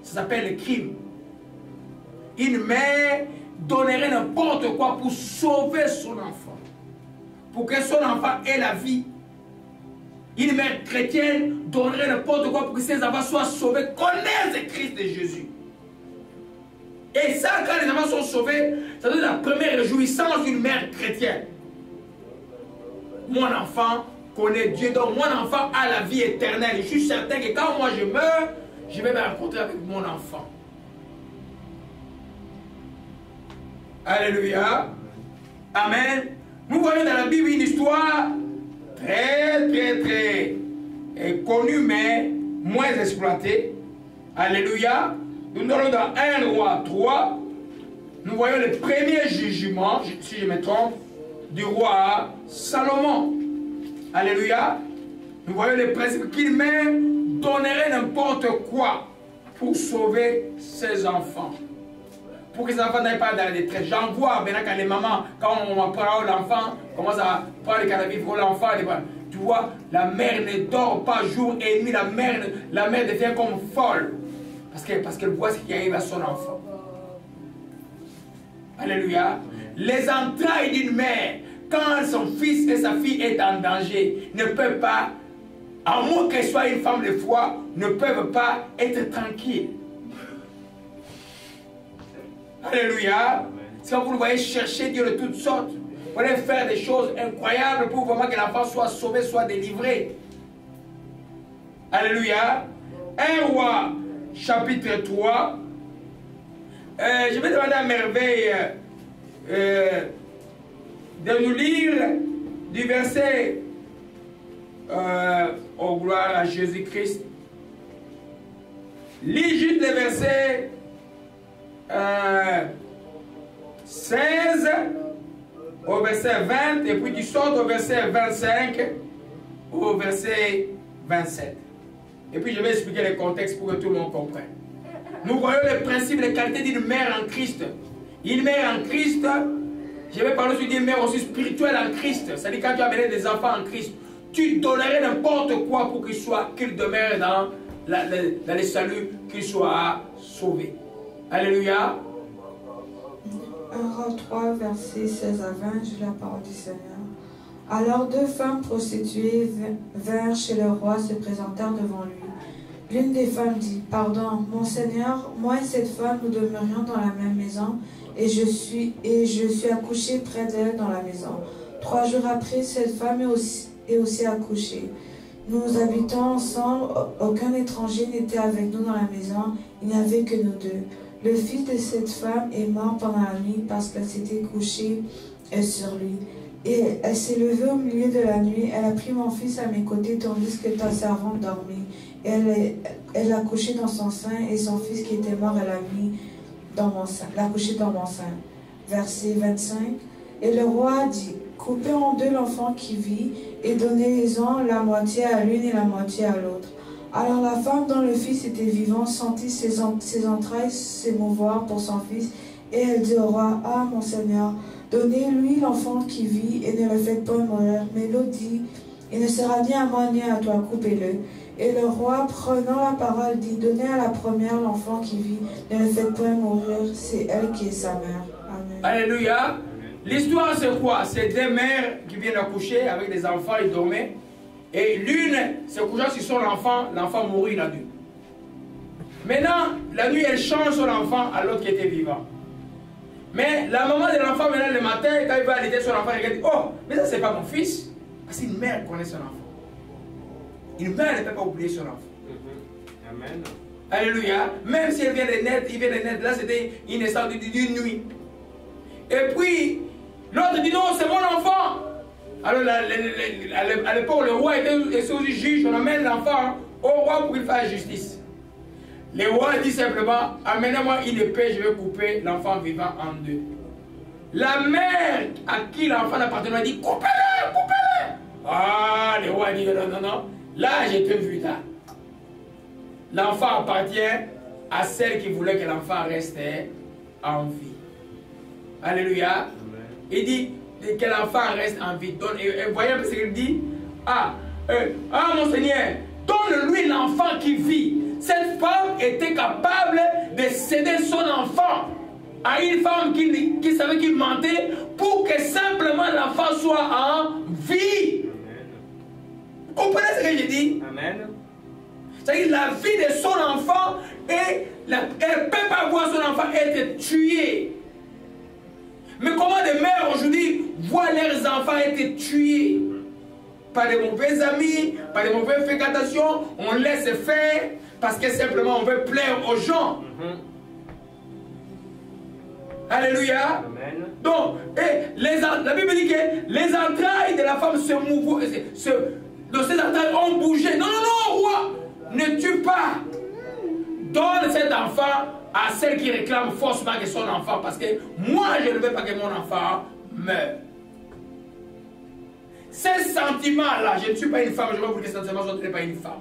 Ça s'appelle le crime. Une mère donnerait n'importe quoi pour sauver son enfant. Pour que son enfant ait la vie. Une mère chrétienne donnerait n'importe quoi pour que ses enfants soient sauvés, connaissent Christ et Jésus. Et ça, quand les enfants sont sauvés, ça donne la première réjouissance d'une mère chrétienne. Mon enfant connaît Dieu, donc mon enfant a la vie éternelle. Je suis certain que quand moi je meurs, je vais me rencontrer avec mon enfant. Alléluia. Amen. Nous voyons dans la Bible une histoire très connue, mais moins exploitée. Alléluia. Nous allons dans 1 Roi 3. Nous voyons le premier jugement, si je me trompe, du roi Salomon. Alléluia. Nous voyons le principe qu'il même donnerait n'importe quoi pour sauver ses enfants. Pour que ses enfants n'aillent pas dans la détresse. J'en vois maintenant quand les mamans, quand on apprend l'enfant, commence à prendre le cannabis pour l'enfant. Tu vois, la mère ne dort pas jour et nuit. La mère devient comme folle. Parce qu'elle voit ce qui arrive à son enfant. Alléluia. Les entrailles d'une mère, quand son fils et sa fille est en danger, ne peuvent pas, à moins qu'elle soit une femme de foi, ne peuvent pas être tranquilles. Alléluia. Si vous le voyez chercher Dieu de toutes sortes, vous voulez faire des choses incroyables pour vraiment que l'enfant soit sauvé, soit délivré. Alléluia. 1 Roi chapitre 3. Je vais demander à Merveille de nous lire du verset oh gloire à Jésus-Christ. Lis juste le verset 16 au verset 20 et puis tu sautes au verset 25 au verset 27. Et puis je vais expliquer le contexte pour que tout le monde comprenne. Nous voyons le principe, les qualités d'une mère en Christ. Une mère en Christ, je vais parler aussi d'une mère aussi spirituelle en Christ. C'est-à-dire quand tu as amené des enfants en Christ, tu donnerais n'importe quoi pour qu'ils demeurent dans le salut, qu'ils soient sauvés. Alléluia. 1 Roi 3, versets 16 à 20, je la parole du Seigneur. Alors 2 femmes prostituées vinrent chez le roi, se présentèrent devant lui. L'une des femmes dit, « Pardon, mon Seigneur, moi et cette femme, nous demeurions dans la même maison, et je suis accouchée près d'elle dans la maison. 3 jours après, cette femme est aussi accouchée. Nous habitons ensemble, aucun étranger n'était avec nous dans la maison, il n'y avait que nous deux. Le fils de cette femme est mort pendant la nuit parce qu'elle s'était couchée sur lui. Et elle s'est levée au milieu de la nuit, elle a pris mon fils à mes côtés tandis que ta servante dormait. Et elle l'a couché dans son sein et son fils qui était mort, elle l'a mis dans mon sein, l'a couché dans mon sein. » Verset 25. Et le roi dit, « Coupez en deux l'enfant qui vit et donnez-en la moitié à l'une et la moitié à l'autre. » Alors la femme dont le fils était vivant sentit ses entrailles s'émouvoir pour son fils, et elle dit au roi, « Ah, mon Seigneur, donnez-lui l'enfant qui vit et ne le faites pas mourir. » Mais l'autre dit, « Il ne sera ni à moi ni à toi, coupez-le. » Et le roi, prenant la parole, dit, « Donnez à la première l'enfant qui vit, ne le faites pas mourir, c'est elle qui est sa mère. » Amen. Alléluia. L'histoire c'est quoi? C'est 2 mères qui viennent accoucher avec des enfants, ils dormaient. Et l'une se couchant sur son enfant, l'enfant mourit la nuit. Maintenant, la nuit, elle change son enfant à l'autre qui était vivant. Mais la maman de l'enfant, maintenant, le matin, quand il va allaiter son enfant, elle dit, oh, mais ça, c'est pas mon fils. Parce qu'une mère connaît son enfant. Une mère ne peut pas oublier son enfant. Amen. Alléluia. Même si elle vient de naître, il vient de naître, là, c'était une naissance d'une nuit. Et puis, l'autre dit, non, c'est mon enfant. Alors, à l'époque, le roi était aussi juge, on amène l'enfant au roi pour qu'il fasse justice. Le roi dit simplement, amenez-moi une épée, je vais couper l'enfant vivant en deux. La mère à qui l'enfant appartenait dit, coupez-le, coupez-le. Ah, le roi dit, non, non, non, là, j'ai été vu là. L'enfant appartient à celle qui voulait que l'enfant reste en vie. Alléluia. Il dit que l'enfant reste en vie. Et voyez un peu ce qu'il dit. Mon Seigneur, donne-lui l'enfant qui vit. Cette femme était capable de céder son enfant à une femme qui savait qu'il mentait pour que simplement l'enfant soit en vie. Vous comprenez ce que je dis? Amen. C'est-à-dire la vie de son enfant, et elle ne peut pas voir son enfant être tué. Mais comment des mères aujourd'hui voient leurs enfants être tués? Par des mauvais amis, par des mauvaises fréquentations, on laisse faire parce que simplement on veut plaire aux gens. Alléluia. Amen. Donc, la Bible dit que les entrailles de la femme se mouvent, donc ces entrailles ont bougé. Non, non, non, roi, ne tue pas. Donne cet enfant à celle qui réclame forcément que son enfant, parce que moi je ne veux pas que mon enfant meure. Ces sentiments-là, je ne suis pas une femme, je ne veux pas que ces sentiments ne soient pas une femme.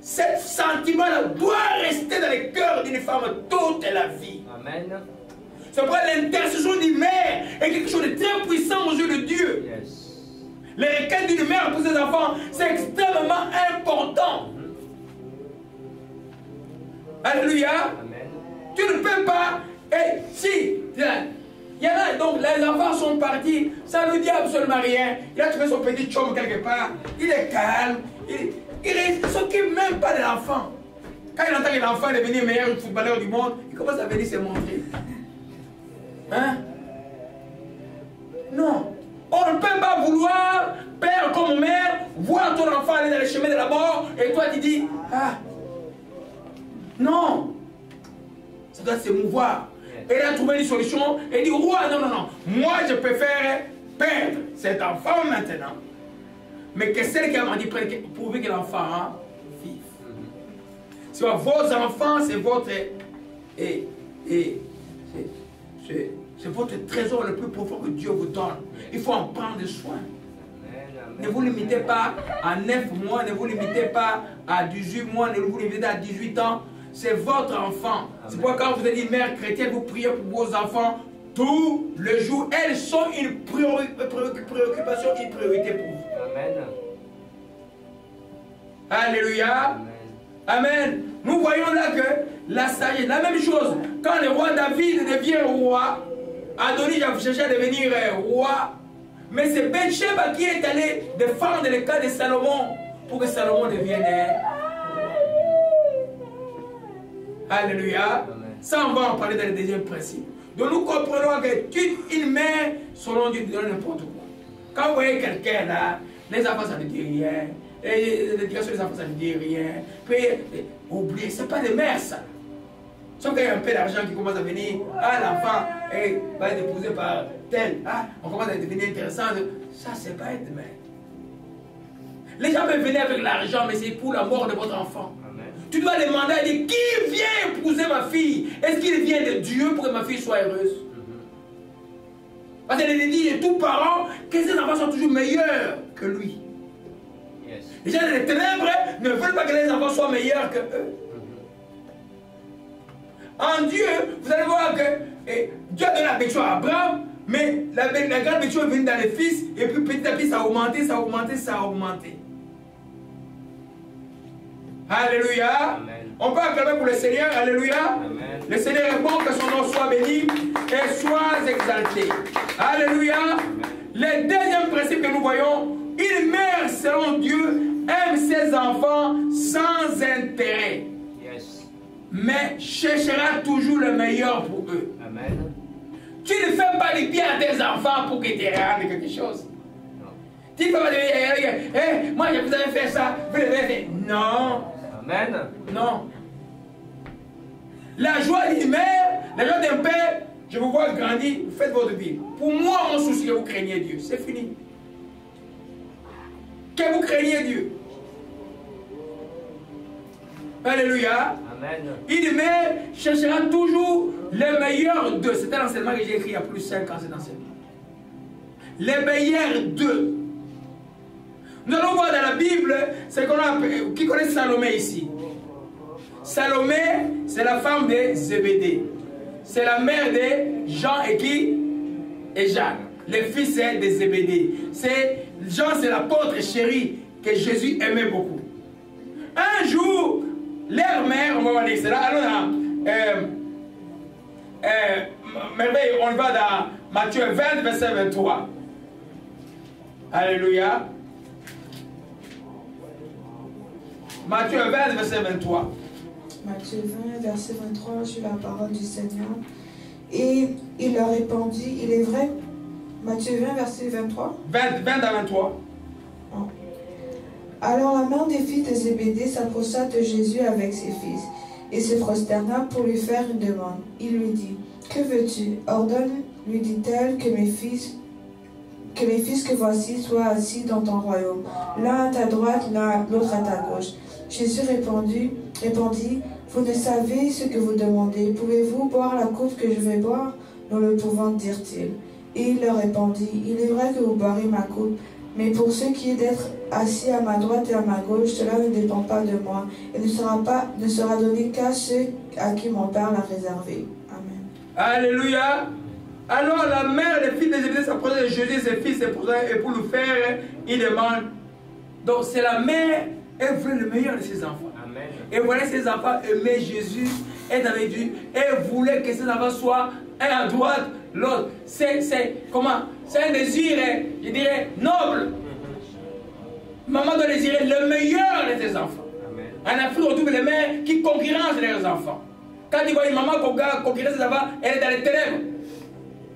Ces sentiments-là doivent rester dans le cœur d'une femme toute la vie. Amen. C'est pourquoi l'intercession d'une mère est quelque chose de très puissant aux yeux de Dieu. Yes. Les requêtes d'une mère pour ses enfants, c'est extrêmement important. Alléluia. Amen. Tu ne peux pas. Et si, il y en a, donc les enfants sont partis, ça ne dit absolument rien. Il a trouvé son petit chum quelque part, il est calme, il ne s'occupe même pas de l'enfant. Quand il entend que l'enfant est devenu le meilleur footballeur du monde, il commence à venir se montrer. Hein? Non. On ne peut pas vouloir, père comme mère, voir ton enfant aller dans le chemin de la mort et toi tu dis, ah, non. Ça doit se mouvoir. Et il a trouvé une solution et dit, roi, non, non, non. Moi, je préfère perdre cet enfant maintenant. Mais que celle qui a menti prouver que l'enfant vive. C'est vos enfants, c'est votre... c'est votre trésor le plus profond que Dieu vous donne. Il faut en prendre soin. Ne vous limitez pas à 9 mois, ne vous limitez pas à 18 mois, ne vous limitez à 18 ans. C'est votre enfant. C'est pourquoi quand vous êtes une mère chrétienne, vous priez pour vos enfants tout le jour. Elles sont une préoccupation, une priorité pour vous. Amen. Alléluia. Amen. Nous voyons là que la sagesse, la même chose. Quand le roi David devient roi, Adonis a cherché à devenir roi. Mais c'est Bathsheba qui est allé défendre le cas de Salomon pour que Salomon devienne roi. Alléluia. Ça, on va en parler dans le deuxième principe. Donc nous comprenons que une mère, selon Dieu, donne n'importe quoi. Quand vous voyez quelqu'un là, les enfants, ça ne dit rien. L'éducation des enfants, ça ne dit rien. Puis, oubliez, ce n'est pas des mères, ça. Sauf qu'il y a un peu d'argent qui commence à venir. Ah, l'enfant va être épousé par tel. Ah, on commence à devenir intéressant. Ça, c'est pas être mère. Les gens peuvent venir avec l'argent, mais c'est pour la mort de votre enfant. Tu dois demander à dire, qui vient épouser ma fille? Est-ce qu'il vient de Dieu pour que ma fille soit heureuse? Parce qu'elle dit de tous parents que ses enfants sont toujours meilleurs que lui. Yes. Les gens des ténèbres ne veulent pas que les enfants soient meilleurs que eux. En Dieu, vous allez voir que Dieu a donné la bénédiction à Abraham, mais la grande bénédiction est venue dans les fils, et puis petit à petit ça a augmenté, ça a augmenté, ça a augmenté. Alléluia. Amen. On peut acclamer pour le Seigneur. Alléluia. Amen. Le Seigneur est bon, que son nom soit béni et soit exalté. Alléluia. Amen. Le deuxième principe que nous voyons, une mère selon Dieu aime ses enfants sans intérêt. Yes. Mais cherchera toujours le meilleur pour eux. Amen. Tu ne fais pas du bien à tes enfants pour qu'ils te rendent quelque chose. Tu ne peux pas dire, moi je vous avais fait ça, vous l'avez fait. Non. Amen. Non. La joie d'une mère, la joie d'un père, je vous vois grandir, vous faites votre vie. Pour moi, mon souci, que vous craignez Dieu. C'est fini. Que vous craignez Dieu. Alléluia. Amen. Une mère cherchera toujours le meilleur d'eux. C'est un enseignement que j'ai écrit il y a plus de 5 ans, cet enseignement. Les meilleurs d'eux. Nous allons voir dans la Bible, c'est qu'on a, qui connaît Salomé ici. Salomé, c'est la femme de Zébédée. C'est la mère de Jean et qui? Et Jacques. Les fils de Zébédée. Jean, c'est l'apôtre chéri que Jésus aimait beaucoup. Un jour, leur mère, on va dire cela, allons merveille, on va dans Matthieu 20, verset 23. Alléluia. Matthieu 20, verset 23. Matthieu 20, verset 23, sur la parole du Seigneur. Et il leur répondit, il est vrai, Matthieu 20, verset 23. 20 à 23. Oh. Alors la mère des filles de Zébédée s'approcha de Jésus avec ses fils et se prosterna pour lui faire une demande. Il lui dit, que veux-tu? Ordonne, lui dit-elle, que mes fils que voici soient assis dans ton royaume, l'un à ta droite, l'autre à ta gauche. Jésus répondit, vous ne savez ce que vous demandez. Pouvez-vous boire la coupe que je vais boire? Nous le pouvons, dirent-ils. Et il leur répondit, il est vrai que vous boirez ma coupe, mais pour ce qui est d'être assis à ma droite et à ma gauche, cela ne dépend pas de moi, et ne sera donné qu'à ceux à qui mon Père l'a réservé. Amen. Alléluia. Alors la mère des filles de Zébédée s'approchait de Jésus et ses fils et pour lui faire une demande. Donc c'est la mère, elle voulait le meilleur de ses enfants. Amen. Et voilà, ses enfants aimaient Jésus, et avec Dieu, et voulait que ses enfants soient un à droite, l'autre. C'est un désir, je dirais, noble. Maman doit désirer le meilleur de ses enfants. Amen. En Afrique, on trouve les mères qui concurrencent leurs enfants. Quand tu vois une maman concurrencer ses enfants, elle est dans les ténèbres.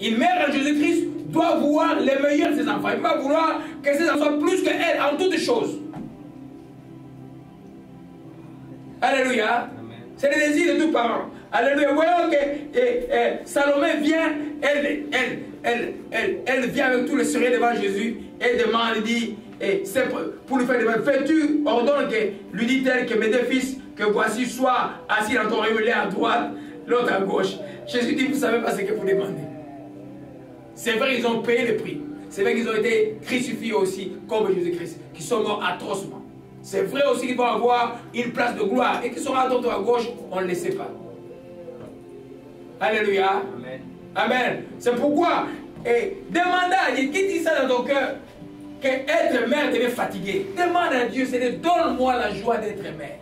Une mère en Jésus-Christ doit vouloir le meilleur de ses enfants. Elle ne peut pas vouloir que ses enfants soient plus qu'elle en toutes choses. Alléluia. C'est le désir de tous parents. Alléluia. Voyons que Salomé vient, elle vient avec tout le sérieux devant Jésus et demande, elle dit, c'est pour lui faire demande, fais-tu, ordonne que, lui dit-elle, que mes deux fils, que voici, soient assis dans ton royaume, l'un à droite, l'autre à gauche. Jésus dit, vous ne savez pas ce que vous demandez. C'est vrai qu'ils ont payé le prix. C'est vrai qu'ils ont été crucifiés aussi, comme Jésus-Christ, qui sont morts atrocement. C'est vrai aussi qu'ils vont avoir une place de gloire et qu'ils seront à droite ou à gauche, on ne le sait pas. Alléluia. Amen. Amen. C'est pourquoi, demande à Dieu, qui dit ça dans ton cœur, qu'être mère devait fatiguer. Demande à Dieu, c'est de donne-moi la joie d'être mère.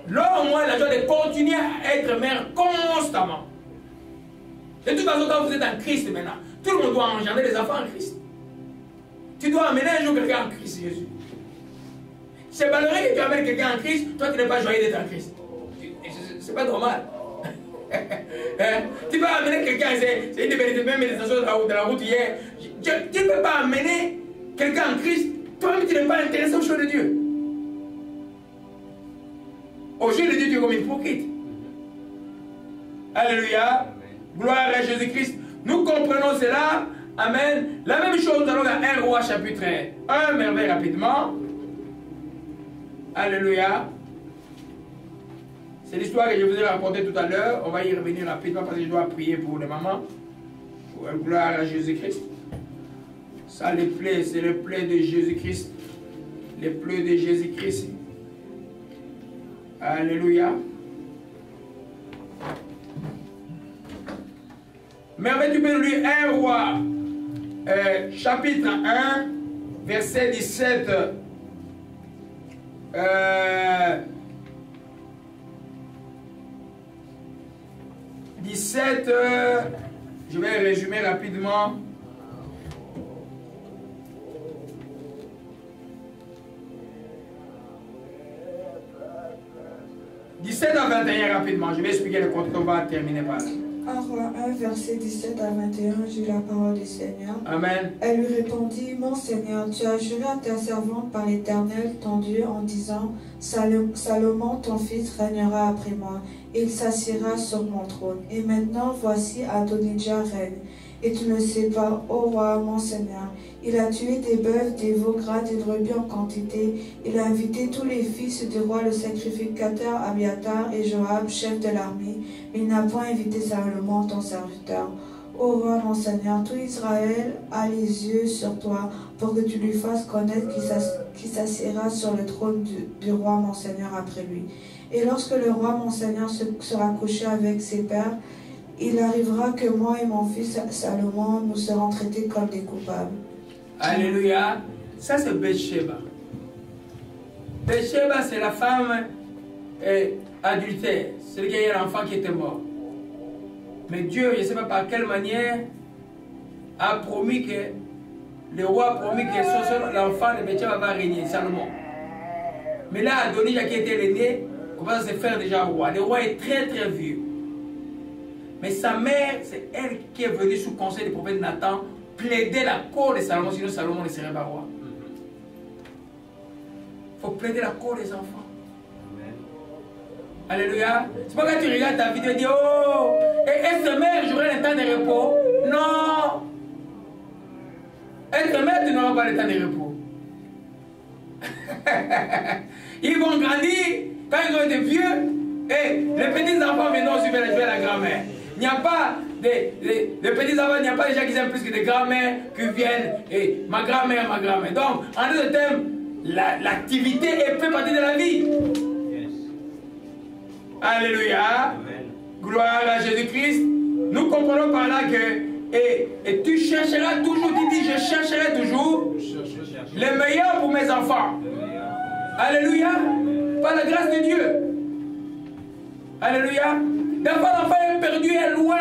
Donne-moi la joie de continuer à être mère constamment. De toute façon, quand vous êtes en Christ maintenant, tout le monde doit engendrer des enfants en Christ. Tu dois amener un jour quelqu'un en Christ, Jésus. C'est malheureux que tu amènes quelqu'un en Christ, toi tu n'es pas joyeux d'être en Christ. C'est pas normal. Tu peux amener quelqu'un, c'est une des mêmes méditations de la route hier. Tu ne peux pas amener quelqu'un en Christ, toi-même tu n'es pas intéressé aux choses de Dieu. Aux choses de Dieu, tu es comme hypocrite. Alléluia. Gloire à Jésus-Christ. Nous comprenons cela. Amen. La même chose, nous allons dans 1 Roi chapitre 1, merveille rapidement. Alléluia. C'est l'histoire que je vous ai racontée tout à l'heure. On va y revenir rapidement parce que je dois prier pour les mamans. Gloire à Jésus-Christ. Ça, les plaies, c'est les plaies de Jésus-Christ. Les plaies de Jésus-Christ. Alléluia. Merveille, tu peux nous lire 1 Roi, chapitre 1, verset 17. 17, je vais résumer rapidement. « 17 à 21 rapidement. Je vais expliquer le contexte, on va terminer par là. 1 Roi 1, verset 17 à 21, j'ai la parole du Seigneur. Amen. Elle lui répondit, mon Seigneur, tu as juré à ta servante par l'Éternel, ton Dieu, en disant, Salomon, ton fils, régnera après moi. Il s'assiera sur mon trône. Et maintenant, voici Adonijah règne. Et tu ne sais pas, ô roi, mon Seigneur, il a tué des bœufs, des veaux gras, des brebis en quantité. Il a invité tous les fils du roi, le sacrificateur Abiatar et Joab, chef de l'armée. Mais il n'a point invité Salomon, ton serviteur. Ô roi, mon Seigneur, tout Israël a les yeux sur toi, pour que tu lui fasses connaître qu'il s'assiera sur le trône du roi, mon Seigneur, après lui. Et lorsque le roi, mon Seigneur, sera couché avec ses pères, il arrivera que moi et mon fils Salomon, nous serons traités comme des coupables. Alléluia. Ça, c'est Bathsheba. Bathsheba, c'est la femme adultère. C'est le gars, l'enfant qui était mort. Mais Dieu, je ne sais pas par quelle manière, a promis que, le roi a promis que l'enfant de Bathsheba va régner, Salomon. Mais là, Adonijah qui était l'aîné, commence à se faire déjà roi. Le roi est très très vieux. Mais sa mère, c'est elle qui est venue sous conseil du prophète Nathan plaider la cause de Salomon, sinon Salomon ne serait pas roi. Il faut plaider la cause des enfants. Amen. Alléluia. C'est pas quand tu regardes ta vidéo et dis, oh, être mère, j'aurai le temps de repos. Non. Être mère, tu n'auras pas le temps de repos. Ils vont grandir, quand ils vont être vieux, et les petits enfants maintenant aussi veulent jouer à la grand-mère. Il n'y a pas les petits enfants, il n'y a pas des gens qui aiment plus que des grands-mères qui viennent et ma grand-mère, ma grand-mère. Donc, en d'autres termes, l'activité fait partie de la vie. Yes. Alléluia. Amen. Gloire à Jésus-Christ. Nous comprenons par là que et tu chercheras toujours, tu dis, je chercherai toujours le meilleur pour mes enfants. Alléluia. Par la grâce de Dieu. Alléluia. L'enfant est perdu, est loin.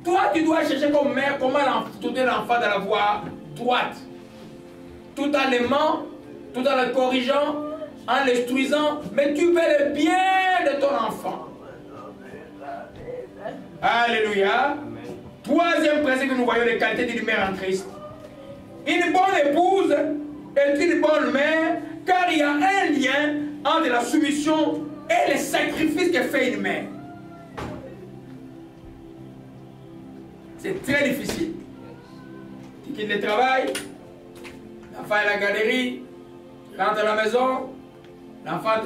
Toi, tu dois chercher comme mère comment tourner l'enfant dans la voie droite. Tout en l'aimant, tout en le corrigeant, en l'instruisant, mais tu veux le bien de ton enfant. Alléluia. Amen. Troisième principe que nous voyons les qualités d'une mère en Christ. Une bonne épouse est une bonne mère, car il y a un lien entre la soumission et les sacrifices que fait une mère. C'est très difficile. Tu quittes le travail, l'enfant est à la galerie, tu rentres à la maison, l'enfant,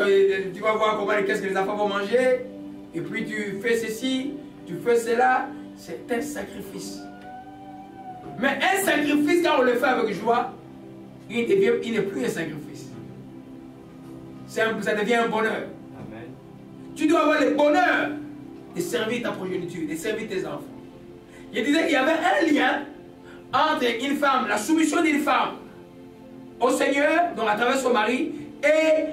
tu vas voir comment qu'est-ce que les enfants vont manger, et puis tu fais ceci, tu fais cela, c'est un sacrifice. Mais un sacrifice, quand on le fait avec joie, il n'est plus un sacrifice. Ça devient un bonheur. Amen. Tu dois avoir le bonheur de servir ta progéniture, de servir tes enfants. Je disais qu'il y avait un lien entre une femme, la soumission d'une femme au Seigneur, donc à travers son mari, et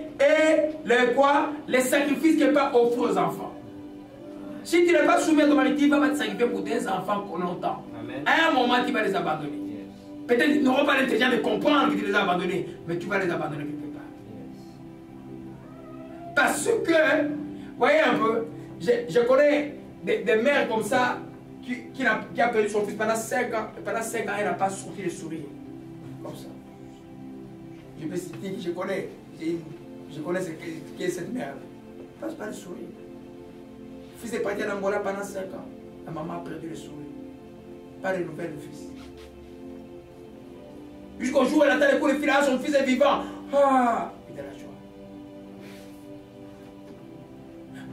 les sacrifices qu'elle peut offrir aux enfants. Si tu n'es pas soumis à ton mari, tu ne vas pas te sacrifier pour tes enfants longtemps. Amen. À un moment, tu vas les abandonner. Yes. Peut-être qu'ils n'auront pas l'intelligence de comprendre que tu les as abandonnés, mais tu vas les abandonner quelque part. Yes. Parce que, voyez un peu, je connais des mères comme ça qui a perdu son fils pendant 5 ans. Pendant 5 ans, elle n'a pas sorti le sourire. Comme ça. Je peux citer, je connais ce qu'est cette mère. Elle ne passe pas le sourire. Le fils est parti en Angola pendant 5 ans. La maman a perdu le sourire. Pas de nouvelles du fils. Jusqu'au jour où elle attend le coup de fil, son fils est vivant. Ah, il a la joie.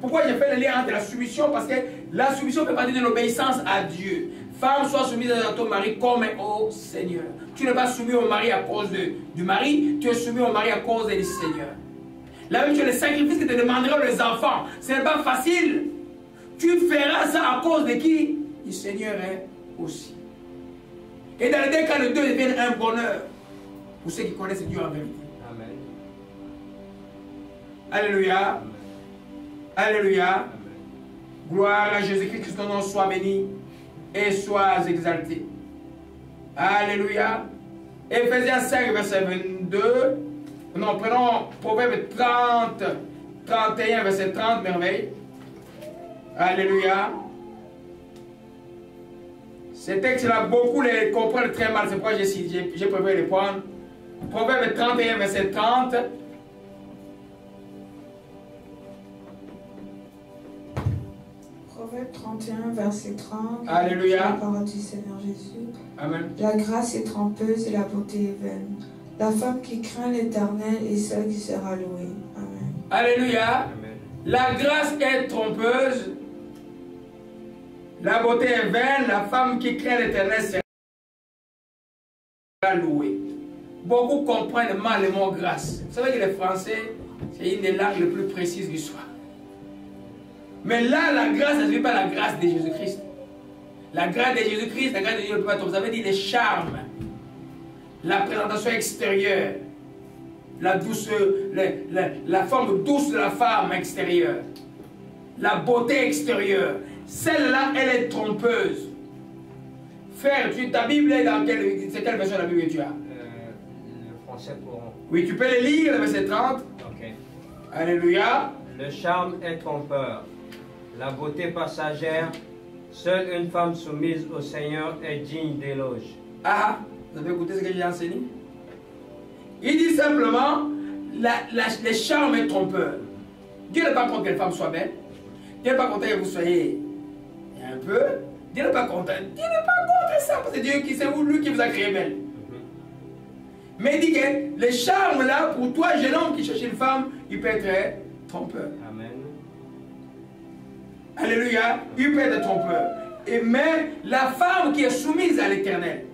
Pourquoi j'ai fait le lien entre la soumission? Parce que la soumission fait partie de l'obéissance à Dieu. Femme, sois soumise à ton mari comme au Seigneur. Tu n'es pas soumis au mari à cause du mari, tu es soumis au mari à cause du Seigneur. La même chose, les sacrifices que te demanderont les enfants, ce n'est pas facile. Tu feras ça à cause de qui? Du Seigneur aussi. Et dans les deux cas, les deux deviennent un bonheur pour ceux qui connaissent Dieu en vérité. Amen. Alléluia. Amen. Alléluia. Amen. Gloire à Jésus-Christ, que ton nom soit béni et soit exalté. Alléluia. Éphésiens 5, verset 22. Non, prenons Proverbe 31, verset 30, merveille. Alléluia. Ces textes-là, beaucoup les comprennent très mal. C'est pourquoi j'ai préféré les prendre. Proverbe 31, verset 30. Proverbe 31, verset 30. Alléluia. La parole du Seigneur Jésus. Amen. La grâce est trompeuse et la beauté est vaine. La femme qui craint l'Éternel est celle qui sera louée. Amen. Alléluia. Amen. La grâce est trompeuse. La beauté est vaine. La femme qui craint l'Éternel sera louée. Beaucoup comprennent mal le mot grâce. Vous savez que le français, c'est une des langues les plus précises du soir. Mais là, la grâce, ça ne veut pas la grâce de Jésus-Christ. La grâce de Jésus-Christ, la grâce de Dieu, ne peut pas tomber. Ça veut dire les charmes, la présentation extérieure, la douceur, la forme douce de la femme extérieure, la beauté extérieure. Celle-là, elle est trompeuse. Frère, ta Bible est dans quelle version de la Bible tu as? Le français courant. Oui, tu peux le lire, le verset 30. Ok. Alléluia. Le charme est trompeur, la beauté passagère. Seule une femme soumise au Seigneur est digne d'éloge. Ah, vous avez écouté ce que j'ai enseigné? Il dit simplement, le charme est trompeur. Dieu n'est pas contre que les femmes soient belles. Dieu n'est pas content que vous soyez un peu. Dieu n'est pas content. Dieu n'est pas contre ça, parce que Dieu, c'est lui qui vous a créé belle. Mais il dit que le charme là, pour toi, jeune homme qui cherche une femme, il peut être trompeur. Amen. Alléluia, il peut être trompeur. Mais la femme qui est soumise à l'Éternel,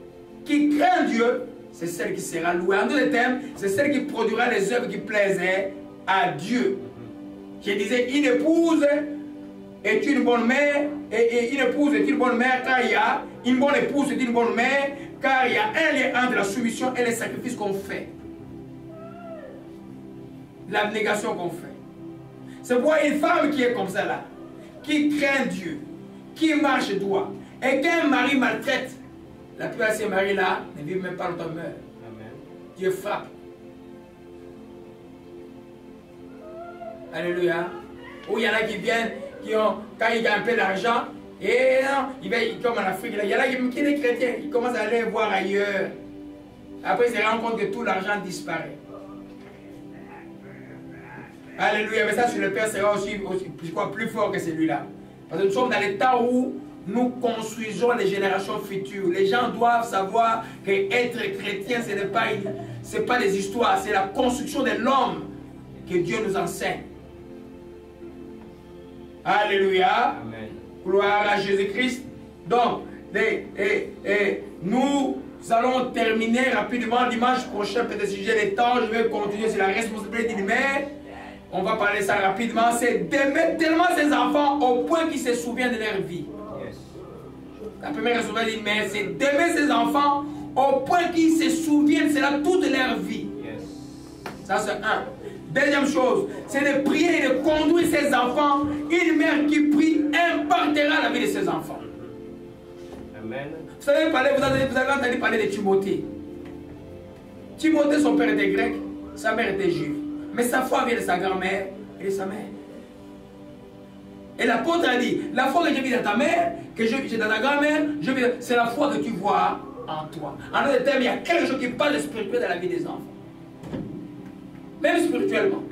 qui craint Dieu, c'est celle qui sera louée. En d'autres termes, c'est celle qui produira les œuvres qui plaisaient à Dieu. Je disais, une épouse est une bonne mère, et une épouse est une bonne mère car il y a une bonne épouse est une bonne mère, car il y a un lien entre la soumission et les sacrifices qu'on fait. L'abnégation qu'on fait. C'est pourquoi une femme qui est comme ça là, qui craint Dieu, qui marche droit, et qu'un mari maltraite, la plupart de ces maris-là ne vivent même pas longtemps, meurent. Dieu frappe. Alléluia. Ou il y en a qui viennent, quand ils gagnent un peu d'argent, et comme en Afrique, il y en a qui sont des chrétiens, ils commencent à aller voir ailleurs. Après, ils se rendent compte que tout l'argent disparaît. Alléluia. Mais ça, sur le Père sera aussi plus fort que celui-là. Parce que nous sommes dans les temps où nous construisons les générations futures. Les gens doivent savoir qu'être chrétien, ce n'est pas des histoires, c'est la construction de l'homme que Dieu nous enseigne. Alléluia. Amen. Gloire à Jésus-Christ. Donc, nous allons terminer rapidement dimanche prochain, peut-être si j'ai le temps, je vais continuer sur la responsabilité d'une mère. On va parler ça rapidement. C'est d'aimer tellement ses enfants au point qu'ils se souviennent de leur vie. Yes. La première responsabilité d'une mère, c'est d'aimer ses enfants au point qu'ils se souviennent, c'est là toute leur vie. Yes. Ça, c'est un. Deuxième chose, c'est de prier et de conduire ses enfants. Une mère qui prie impactera la vie de ses enfants. Amen. Vous avez entendu parler de Timothée. Timothée, son père était grec, sa mère était juive. Mais sa foi vient de sa grand-mère et de sa mère. Et l'apôtre a dit, la foi que j'ai vue dans ta mère, que j'ai dans ta grand-mère, c'est la foi que tu vois en toi. En d'autres termes, il y a quelque chose qui parle de spirituel dans la vie des enfants. Même spirituellement.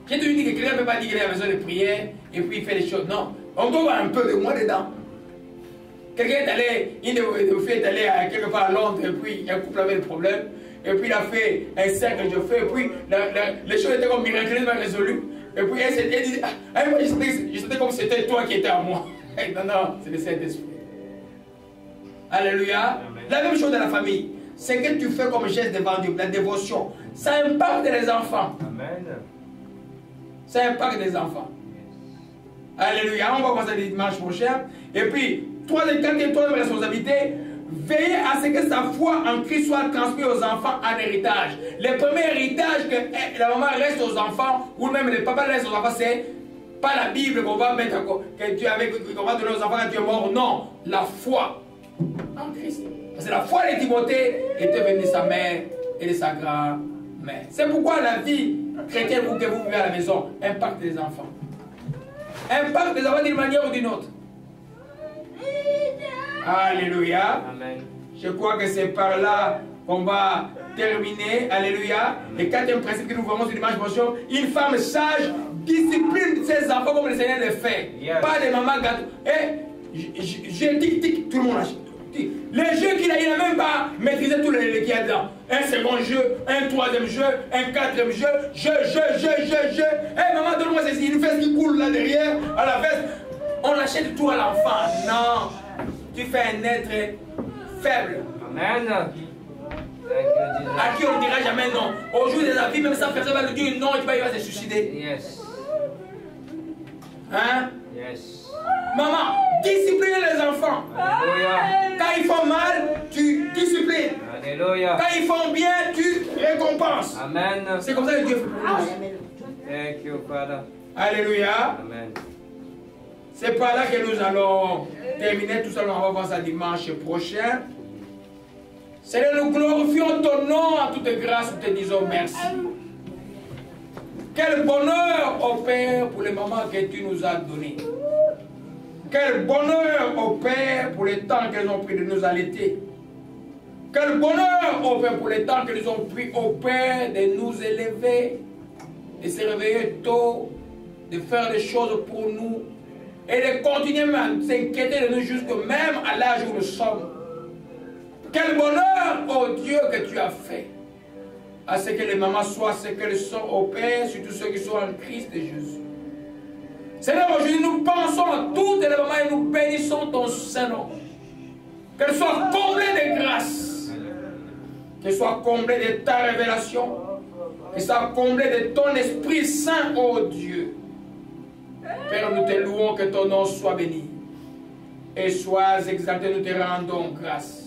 J'ai toujours dit que quelqu'un ne peut pas dire qu'il a besoin de prière et puis il fait les choses. Non. On doit avoir un peu de moi dedans. Quelqu'un est allé, une de vos filles est allée quelque part à Londres et puis un couple avait des problèmes. Et puis il a fait un cercle de feu et puis les choses étaient comme miraculeusement résolues. Et puis elle dit, moi je sentais comme si c'était toi qui étais à moi. Non, non, c'est le Saint-Esprit. Alléluia. Amen. La même chose dans la famille. C'est que tu fais comme geste devant Dieu, la dévotion. Ça impacte les enfants. Amen. Ça impacte les enfants. Alléluia. On va voir ça dimanche prochain. Et puis, troisième responsabilité, veiller à ce que sa foi en Christ soit transmise aux enfants en héritage. Le premier héritage que la maman reste aux enfants, ou même le papa reste aux enfants, c'est pas la Bible qu'on va mettre, qu'on va donner aux enfants quand tu es mort. Non, la foi en Christ. Parce que la foi de Timothée était venue de sa mère et de sa grand-mère. C'est pourquoi la vie chrétienne que vous vivez à la maison impacte les enfants. Impacte les enfants d'une manière ou d'une autre. Alléluia. Amen. Je crois que c'est par là qu'on va terminer. Alléluia. Le quatrième principe que nous voyons sur l'image prochaine, une femme sage discipline ses enfants comme le Seigneur le fait. Yes. Pas des mamans gâteaux. Et je tic-tic, tout le monde achète. Les jeux qu'il a, il n'a même pas maîtrisé tous les qu'il y a dedans. Un second jeu, un troisième jeu, un quatrième jeu, jeu. Eh maman, donne-moi ceci, une fesse qui coule là derrière, à la veste. On achète tout à l'enfant. Non. Tu fais un être faible. Amen. À qui on ne dira jamais non. Au jour de la vie, même sans personne va lui dire non, il va se suicider. Yes. Hein? Yes. Maman, discipline les enfants. Alléluia. Quand ils font mal, tu disciplines. Alléluia. Quand ils font bien, tu récompenses. Amen. C'est comme ça que Dieu fait. Thank you, Father. Alléluia. Amen. C'est par là que nous allons terminer tout ça. On va voir ça dimanche prochain. Seigneur, nous glorifions ton nom en toute grâce. Nous te disons merci. Quel bonheur, ô Père, pour les mamans que tu nous as données. Quel bonheur, ô Père, pour le temps qu'elles ont pris de nous allaiter. Quel bonheur, ô Père, pour le temps qu'elles ont pris, ô Père, de nous élever, de se réveiller tôt, de faire des choses pour nous et de continuer à s'inquiéter de nous jusqu'à même à l'âge où nous sommes. Quel bonheur, ô Dieu, que tu as fait à ce que les mamans soient ce qu'elles sont, ô Père, surtout ceux qui sont en Christ et Jésus. Seigneur, aujourd'hui, nous pensons à toutes les mamans et nous bénissons ton Saint-Nom. Qu'elles soient comblées de grâce, qu'elles soient comblées de ta révélation, qu'elles soient comblées de ton Esprit Saint, ô Dieu. Père, nous te louons, que ton nom soit béni. Et sois exalté, nous te rendons grâce.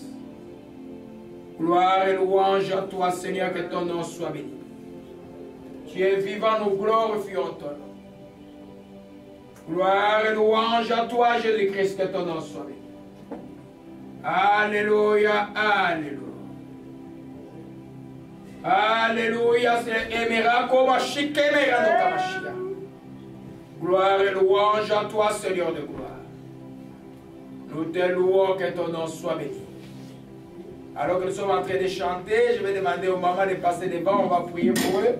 Gloire et louange à toi, Seigneur, que ton nom soit béni. Tu es vivant, nous glorifions ton nom. Gloire et louange à toi, Jésus-Christ, que ton nom soit béni. Alléluia, alléluia. Alléluia, c'est miracle, gloire et louange à toi, Seigneur de gloire. Nous te louons, que ton nom soit béni. Alors que nous sommes en train de chanter, je vais demander aux mamans de passer devant, on va prier pour eux.